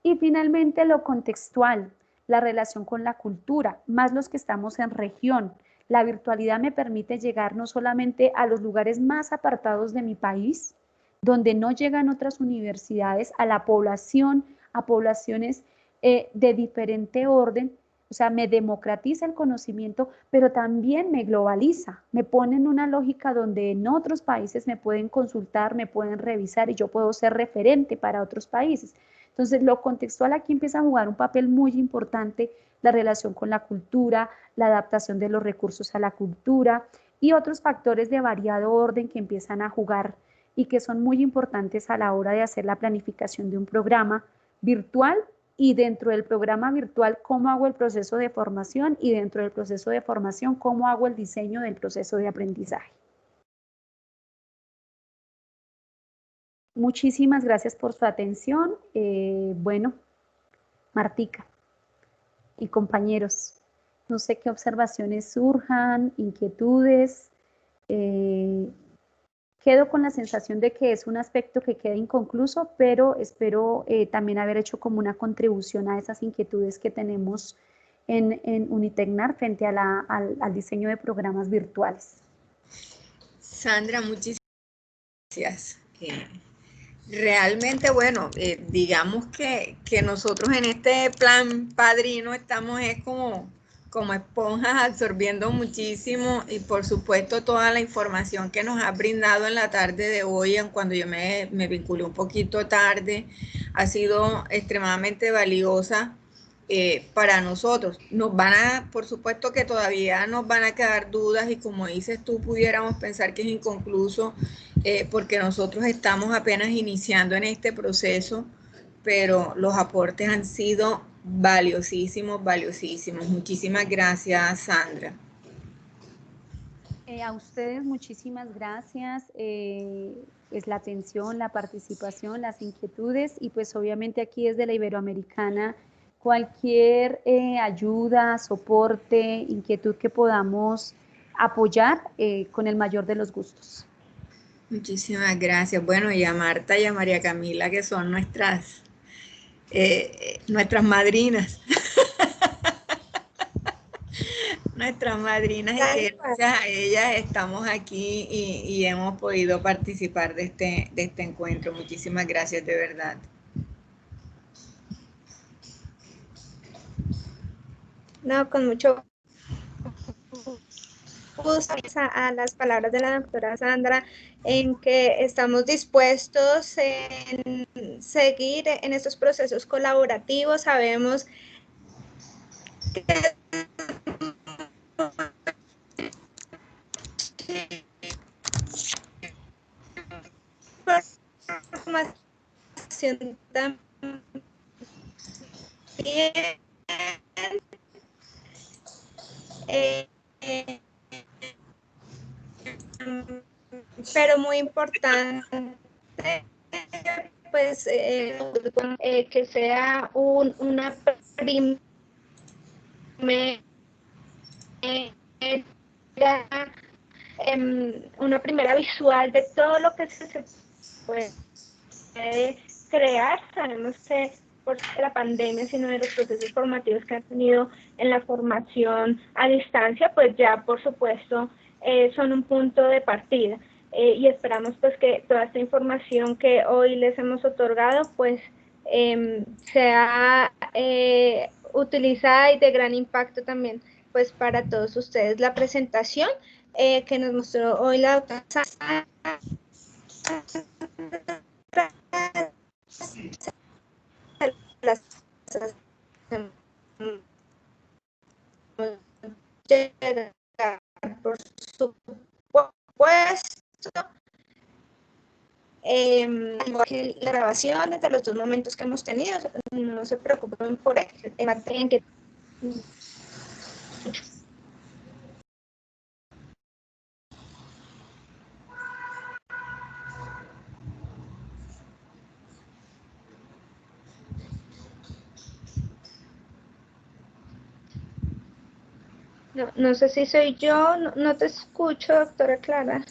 Y finalmente lo contextual, la relación con la cultura, más los que estamos en región. La virtualidad me permite llegar no solamente a los lugares más apartados de mi país, donde no llegan otras universidades, a la población, a poblaciones de diferente orden, o sea, me democratiza el conocimiento, pero también me globaliza, me pone en una lógica donde en otros países me pueden consultar, me pueden revisar y yo puedo ser referente para otros países. Entonces, lo contextual aquí empieza a jugar un papel muy importante, la relación con la cultura, la adaptación de los recursos a la cultura y otros factores de variado orden que empiezan a jugar y que son muy importantes a la hora de hacer la planificación de un programa virtual y dentro del programa virtual cómo hago el proceso de formación y dentro del proceso de formación cómo hago el diseño del proceso de aprendizaje. muchísimas gracias por su atención. Bueno, Martica y compañeros, no sé qué observaciones surjan, inquietudes. Quedo con la sensación de que es un aspecto que queda inconcluso, pero espero también haber hecho como una contribución a esas inquietudes que tenemos en Unitecnar frente a al diseño de programas virtuales. Sandra, muchísimas gracias. Realmente, bueno, digamos que nosotros en este plan padrino estamos como esponjas absorbiendo muchísimo, y por supuesto toda la información que nos ha brindado en la tarde de hoy, cuando yo me vinculé un poquito tarde, ha sido extremadamente valiosa para nosotros. Por supuesto que todavía nos van a quedar dudas, y como dices tú, pudiéramos pensar que es inconcluso, porque nosotros estamos apenas iniciando en este proceso, pero los aportes han sido valiosísimos, valiosísimos. Muchísimas gracias, Sandra. A ustedes muchísimas gracias, es la atención, la participación, las inquietudes, y pues obviamente aquí desde la Iberoamericana cualquier ayuda, soporte, inquietud que podamos apoyar, con el mayor de los gustos. Muchísimas gracias. Bueno, y a Marta y a María Camila, que son nuestras madrinas. Nuestras madrinas, y que gracias a ellas estamos aquí y hemos podido participar de este encuentro. Muchísimas gracias, de verdad. No, con mucho gusto a las palabras de la doctora Sandra, en que estamos dispuestos en seguir en estos procesos colaborativos. Sabemos que formación también, pero muy importante, pues que sea una primera visual de todo lo que se puede crear. Sabemos que por la pandemia, sino de los procesos formativos que han tenido en la formación a distancia, pues ya por supuesto son un punto de partida, y esperamos pues que toda esta información que hoy les hemos otorgado pues sea utilizada y de gran impacto también pues para todos ustedes. La presentación que nos mostró hoy la doctora Sandra por supuesto, las grabaciones de los dos momentos que hemos tenido, no se preocupen por el que no sé si soy yo, no te escucho, doctora Clara.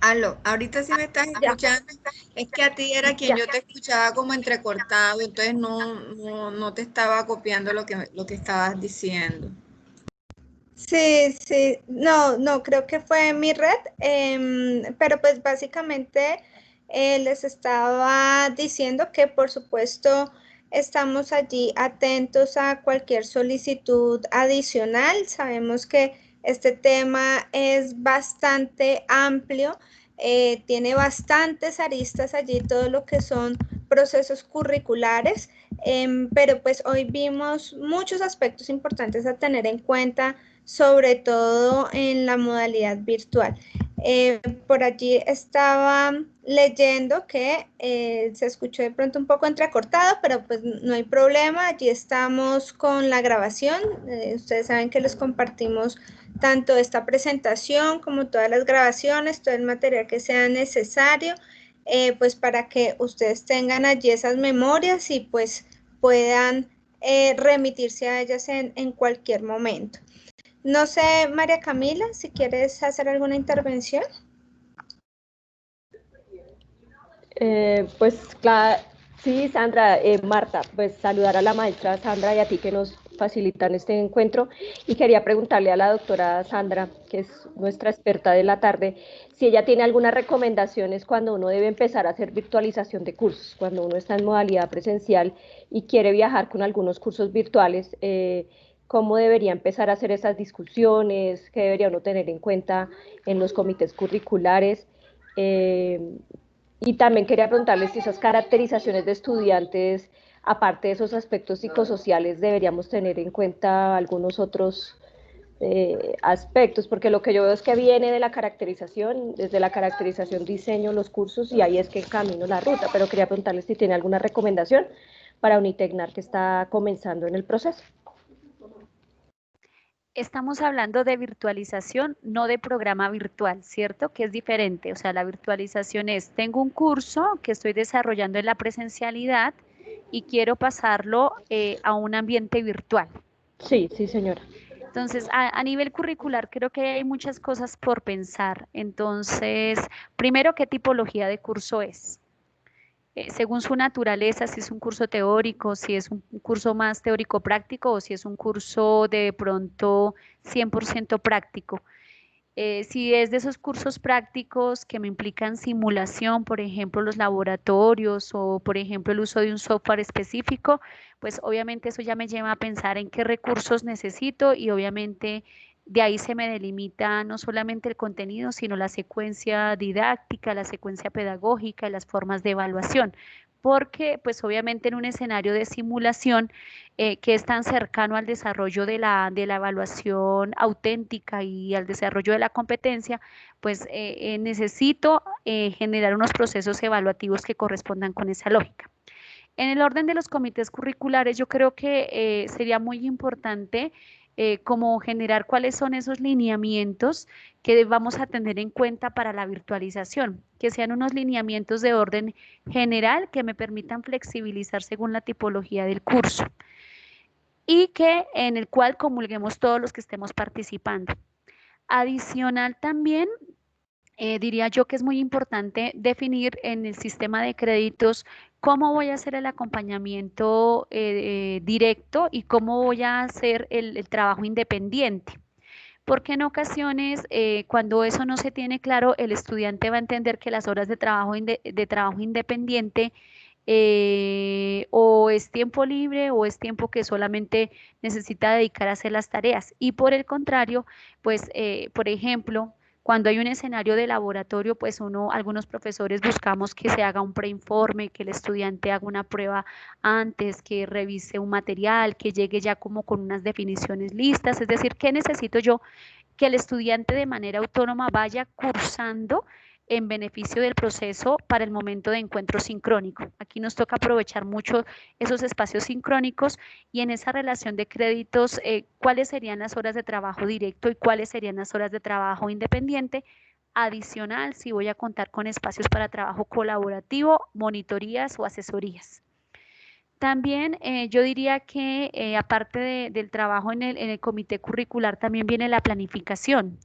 Aló, ahorita sí me estás escuchando. Es que a ti era quien yo te escuchaba como entrecortado, entonces no te estaba copiando lo que estabas diciendo. Sí, no, creo que fue mi red, pero pues básicamente les estaba diciendo que por supuesto estamos allí atentos a cualquier solicitud adicional. Sabemos que este tema es bastante amplio, tiene bastantes aristas allí, todo lo que son procesos curriculares, pero pues hoy vimos muchos aspectos importantes a tener en cuenta, sobre todo en la modalidad virtual. Por allí estaba leyendo que se escuchó de pronto un poco entrecortado, pero pues no hay problema, allí estamos con la grabación. Ustedes saben que les compartimos tanto esta presentación como todas las grabaciones, todo el material que sea necesario. pues para que ustedes tengan allí esas memorias y pues puedan remitirse a ellas en cualquier momento. No sé, María Camila, si quieres hacer alguna intervención. Pues claro, sí, Sandra, Marta, pues saludar a la maestra Sandra y a ti que nos facilitan este encuentro. Y quería preguntarle a la doctora Sandra, que es nuestra experta de la tarde, si ella tiene algunas recomendaciones cuando uno debe empezar a hacer virtualización de cursos, cuando uno está en modalidad presencial y quiere viajar con algunos cursos virtuales. ¿Cómo debería empezar a hacer esas discusiones? ¿Qué debería uno tener en cuenta en los comités curriculares? Y también quería preguntarles si esas caracterizaciones de estudiantes, aparte de esos aspectos psicosociales, deberíamos tener en cuenta algunos otros aspectos, porque lo que yo veo es que viene de la caracterización, desde la caracterización diseño los cursos y ahí es que camino la ruta, pero quería preguntarles si tiene alguna recomendación para Unitecnar que está comenzando en el proceso. Estamos hablando de virtualización, no de programa virtual, ¿cierto? Que es diferente. O sea, la virtualización es, tengo un curso que estoy desarrollando en la presencialidad y quiero pasarlo a un ambiente virtual. Sí, sí, señora. Entonces, a nivel curricular creo que hay muchas cosas por pensar. Entonces, primero, ¿qué tipología de curso es? Según su naturaleza, si es un curso teórico, si es un curso más teórico práctico o si es un curso de pronto 100% práctico. Si es de esos cursos prácticos que me implican simulación, por ejemplo, los laboratorios o, por ejemplo, el uso de un software específico, pues obviamente eso ya me lleva a pensar en qué recursos necesito y obviamente de ahí se me delimita no solamente el contenido, sino la secuencia didáctica, la secuencia pedagógica y las formas de evaluación. Porque, pues obviamente en un escenario de simulación, que es tan cercano al desarrollo de la evaluación auténtica y al desarrollo de la competencia, pues necesito generar unos procesos evaluativos que correspondan con esa lógica. En el orden de los comités curriculares, yo creo que sería muy importante como generar cuáles son esos lineamientos que vamos a tener en cuenta para la virtualización, que sean unos lineamientos de orden general que me permitan flexibilizar según la tipología del curso y que en el cual comulguemos todos los que estemos participando. Adicional también, diría yo que es muy importante definir en el sistema de créditos cómo voy a hacer el acompañamiento directo y cómo voy a hacer el trabajo independiente. Porque en ocasiones, cuando eso no se tiene claro, el estudiante va a entender que las horas de trabajo independiente o es tiempo libre o es tiempo que solamente necesita dedicar a hacer las tareas. Y por el contrario, pues, por ejemplo, cuando hay un escenario de laboratorio, pues algunos profesores buscamos que se haga un preinforme, que el estudiante haga una prueba antes, que revise un material, que llegue ya como con unas definiciones listas. Es decir, ¿qué necesito yo? Que el estudiante de manera autónoma vaya cursando en beneficio del proceso para el momento de encuentro sincrónico. Aquí nos toca aprovechar mucho esos espacios sincrónicos y en esa relación de créditos, cuáles serían las horas de trabajo directo y cuáles serían las horas de trabajo independiente. Adicional, si voy a contar con espacios para trabajo colaborativo, monitorías o asesorías. También yo diría que aparte del trabajo en el comité curricular también viene la planificación,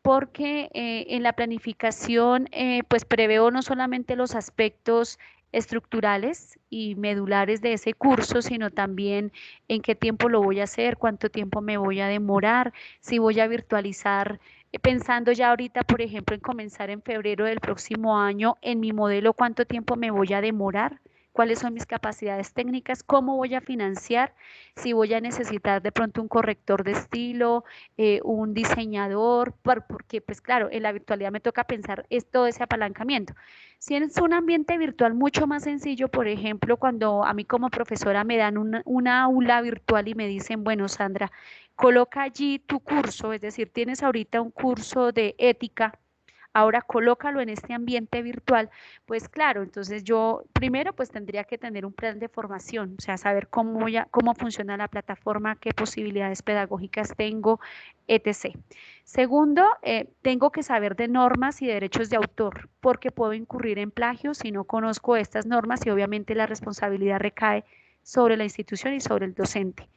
porque en la planificación pues preveo no solamente los aspectos estructurales y medulares de ese curso, sino también en qué tiempo lo voy a hacer, cuánto tiempo me voy a demorar, si voy a virtualizar, pensando ya ahorita, por ejemplo, en comenzar en febrero del próximo año, en mi modelo, cuánto tiempo me voy a demorar, cuáles son mis capacidades técnicas, cómo voy a financiar, si voy a necesitar de pronto un corrector de estilo, un diseñador, porque pues claro, en la virtualidad me toca pensar todo ese apalancamiento. Si es un ambiente virtual mucho más sencillo, por ejemplo, cuando a mí como profesora me dan una aula virtual y me dicen, bueno, Sandra, coloca allí tu curso, es decir, tienes ahorita un curso de ética, ahora colócalo en este ambiente virtual, pues claro, entonces yo primero pues tendría que tener un plan de formación, o sea, saber cómo funciona la plataforma, qué posibilidades pedagógicas tengo, etc. Segundo, tengo que saber de normas y derechos de autor, porque puedo incurrir en plagio si no conozco estas normas y obviamente la responsabilidad recae sobre la institución y sobre el docente.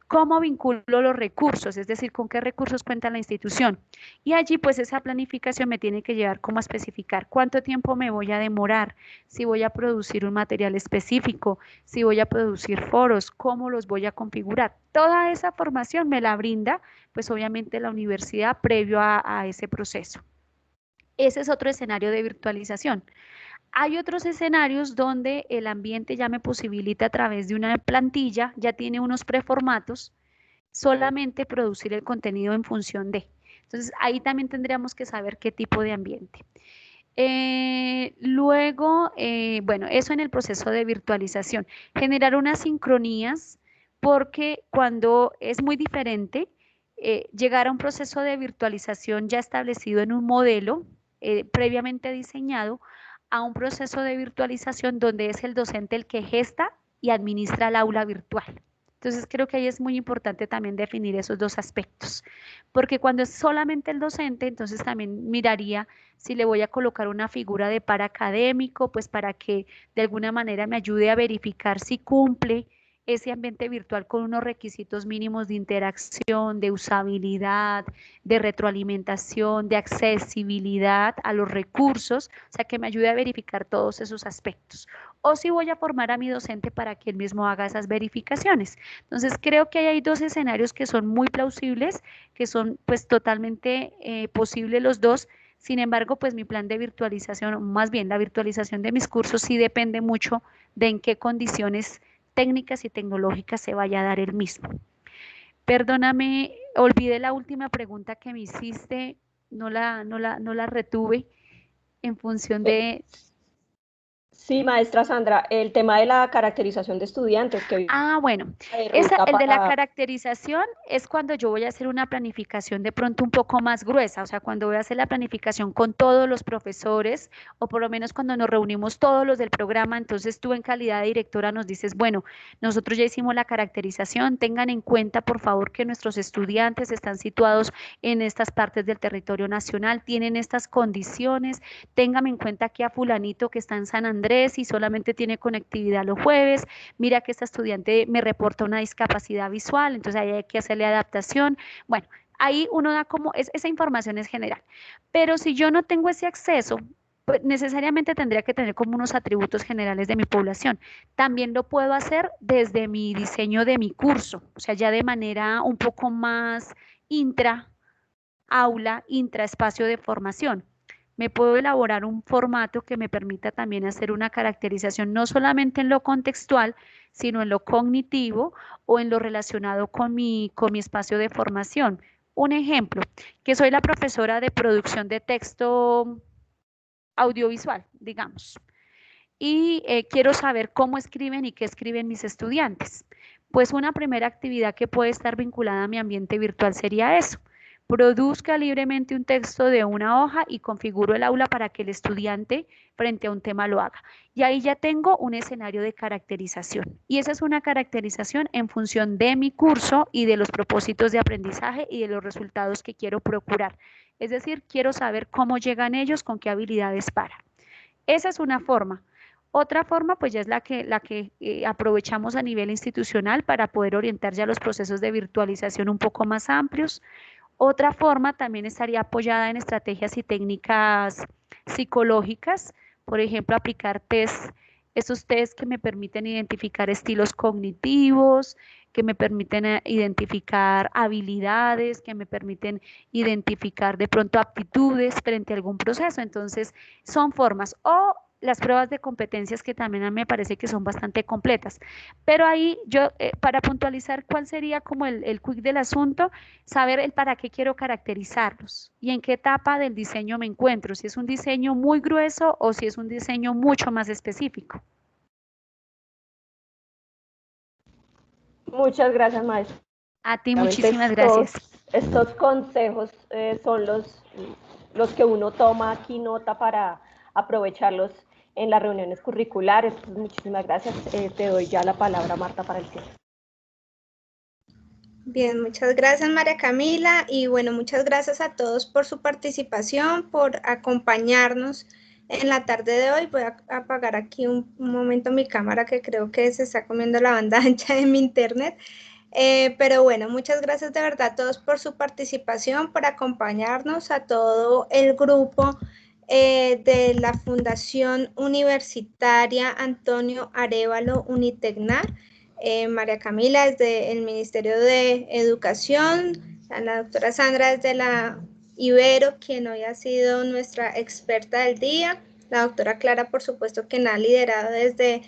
¿Cómo vinculo los recursos? Es decir, ¿con qué recursos cuenta la institución? Y allí pues esa planificación me tiene que llevar como a especificar cuánto tiempo me voy a demorar, si voy a producir un material específico, si voy a producir foros, cómo los voy a configurar. Toda esa formación me la brinda pues obviamente la universidad previo a ese proceso. Ese es otro escenario de virtualización. Hay otros escenarios donde el ambiente ya me posibilita a través de una plantilla, ya tiene unos preformatos, solamente producir el contenido en función de. Entonces, ahí también tendríamos que saber qué tipo de ambiente. Luego, bueno, eso en el proceso de virtualización. Generar unas sincronías, porque cuando es muy diferente, llegar a un proceso de virtualización ya establecido en un modelo previamente diseñado, a un proceso de virtualización donde es el docente el que gesta y administra el aula virtual. Entonces creo que ahí es muy importante también definir esos dos aspectos, porque cuando es solamente el docente, entonces también miraría si le voy a colocar una figura de par académico, pues para que de alguna manera me ayude a verificar si cumple ese ambiente virtual con unos requisitos mínimos de interacción, de usabilidad, de retroalimentación, de accesibilidad a los recursos, o sea, que me ayude a verificar todos esos aspectos. O si voy a formar a mi docente para que él mismo haga esas verificaciones. Entonces, creo que hay dos escenarios que son muy plausibles, que son pues totalmente posibles los dos. Sin embargo, pues mi plan de virtualización, más bien la virtualización de mis cursos, sí depende mucho de en qué condiciones técnicas y tecnológicas se vaya a dar el mismo. Perdóname, olvidé la última pregunta que me hiciste, no la retuve en función de... Sí, maestra Sandra, el tema de la caracterización de estudiantes que bueno, el de la caracterización es cuando yo voy a hacer una planificación de pronto un poco más gruesa, o sea, cuando voy a hacer la planificación con todos los profesores, o por lo menos cuando nos reunimos todos los del programa, entonces tú en calidad de directora nos dices, bueno, nosotros ya hicimos la caracterización, tengan en cuenta por favor que nuestros estudiantes están situados en estas partes del territorio nacional, tienen estas condiciones, ténganme en cuenta que a fulanito que está en San Andrés y solamente tiene conectividad los jueves, mira que esta estudiante me reporta una discapacidad visual, entonces ahí hay que hacerle adaptación. Bueno, ahí uno da como, esa información es general. Pero si yo no tengo ese acceso, pues necesariamente tendría que tener como unos atributos generales de mi población. También lo puedo hacer desde mi diseño de mi curso, o sea, ya de manera un poco más intra aula, intraespacio de formación. Me puedo elaborar un formato que me permita también hacer una caracterización no solamente en lo contextual, sino en lo cognitivo o en lo relacionado con mi espacio de formación. Un ejemplo, que soy la profesora de producción de texto audiovisual, digamos, y quiero saber cómo escriben y qué escriben mis estudiantes. Pues una primera actividad que puede estar vinculada a mi ambiente virtual sería eso. Produzca libremente un texto de una hoja y configuro el aula para que el estudiante frente a un tema lo haga. Y ahí ya tengo un escenario de caracterización. Y esa es una caracterización en función de mi curso y de los propósitos de aprendizaje y de los resultados que quiero procurar. Es decir, quiero saber cómo llegan ellos, con qué habilidades para. Esa es una forma. Otra forma, pues ya es la que aprovechamos a nivel institucional para poder orientar ya los procesos de virtualización un poco más amplios. Otra forma también estaría apoyada en estrategias y técnicas psicológicas, por ejemplo, aplicar esos test que me permiten identificar estilos cognitivos, que me permiten identificar habilidades, que me permiten identificar de pronto aptitudes frente a algún proceso. Entonces, son formas. O las pruebas de competencias que también a mí me parece que son bastante completas. Pero ahí yo, para puntualizar cuál sería como el quick del asunto, saber el para qué quiero caracterizarlos y en qué etapa del diseño me encuentro, si es un diseño muy grueso o si es un diseño mucho más específico. Muchas gracias, maestra. A ti muchísimas gracias. Estos consejos son los que uno toma aquí nota para aprovecharlos en las reuniones curriculares. Muchísimas gracias. Te doy ya la palabra, Marta, para el cierre. Bien, muchas gracias María Camila y bueno, muchas gracias a todos por su participación, por acompañarnos en la tarde de hoy. Voy a apagar aquí un momento mi cámara que creo que se está comiendo la banda ancha de mi internet. Pero bueno, muchas gracias de verdad a todos por su participación, por acompañarnos, a todo el grupo de la Fundación Universitaria Antonio Arévalo Unitecnar. María Camila desde el Ministerio de Educación, la doctora Sandra desde la Ibero, quien hoy ha sido nuestra experta del día, la doctora Clara, por supuesto, quien ha liderado desde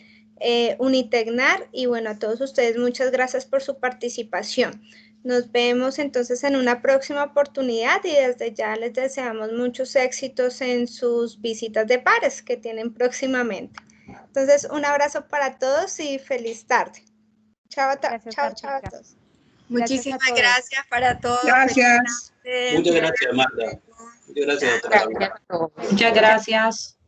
Unitecnar, y bueno, a todos ustedes muchas gracias por su participación. Nos vemos entonces en una próxima oportunidad y desde ya les deseamos muchos éxitos en sus visitas de pares que tienen próximamente. Entonces, un abrazo para todos y feliz tarde. Chao, chao, chao a todos. Muchísimas gracias para todos. Gracias. Muchas gracias, Marta. Muchas gracias, doctora. Muchas gracias.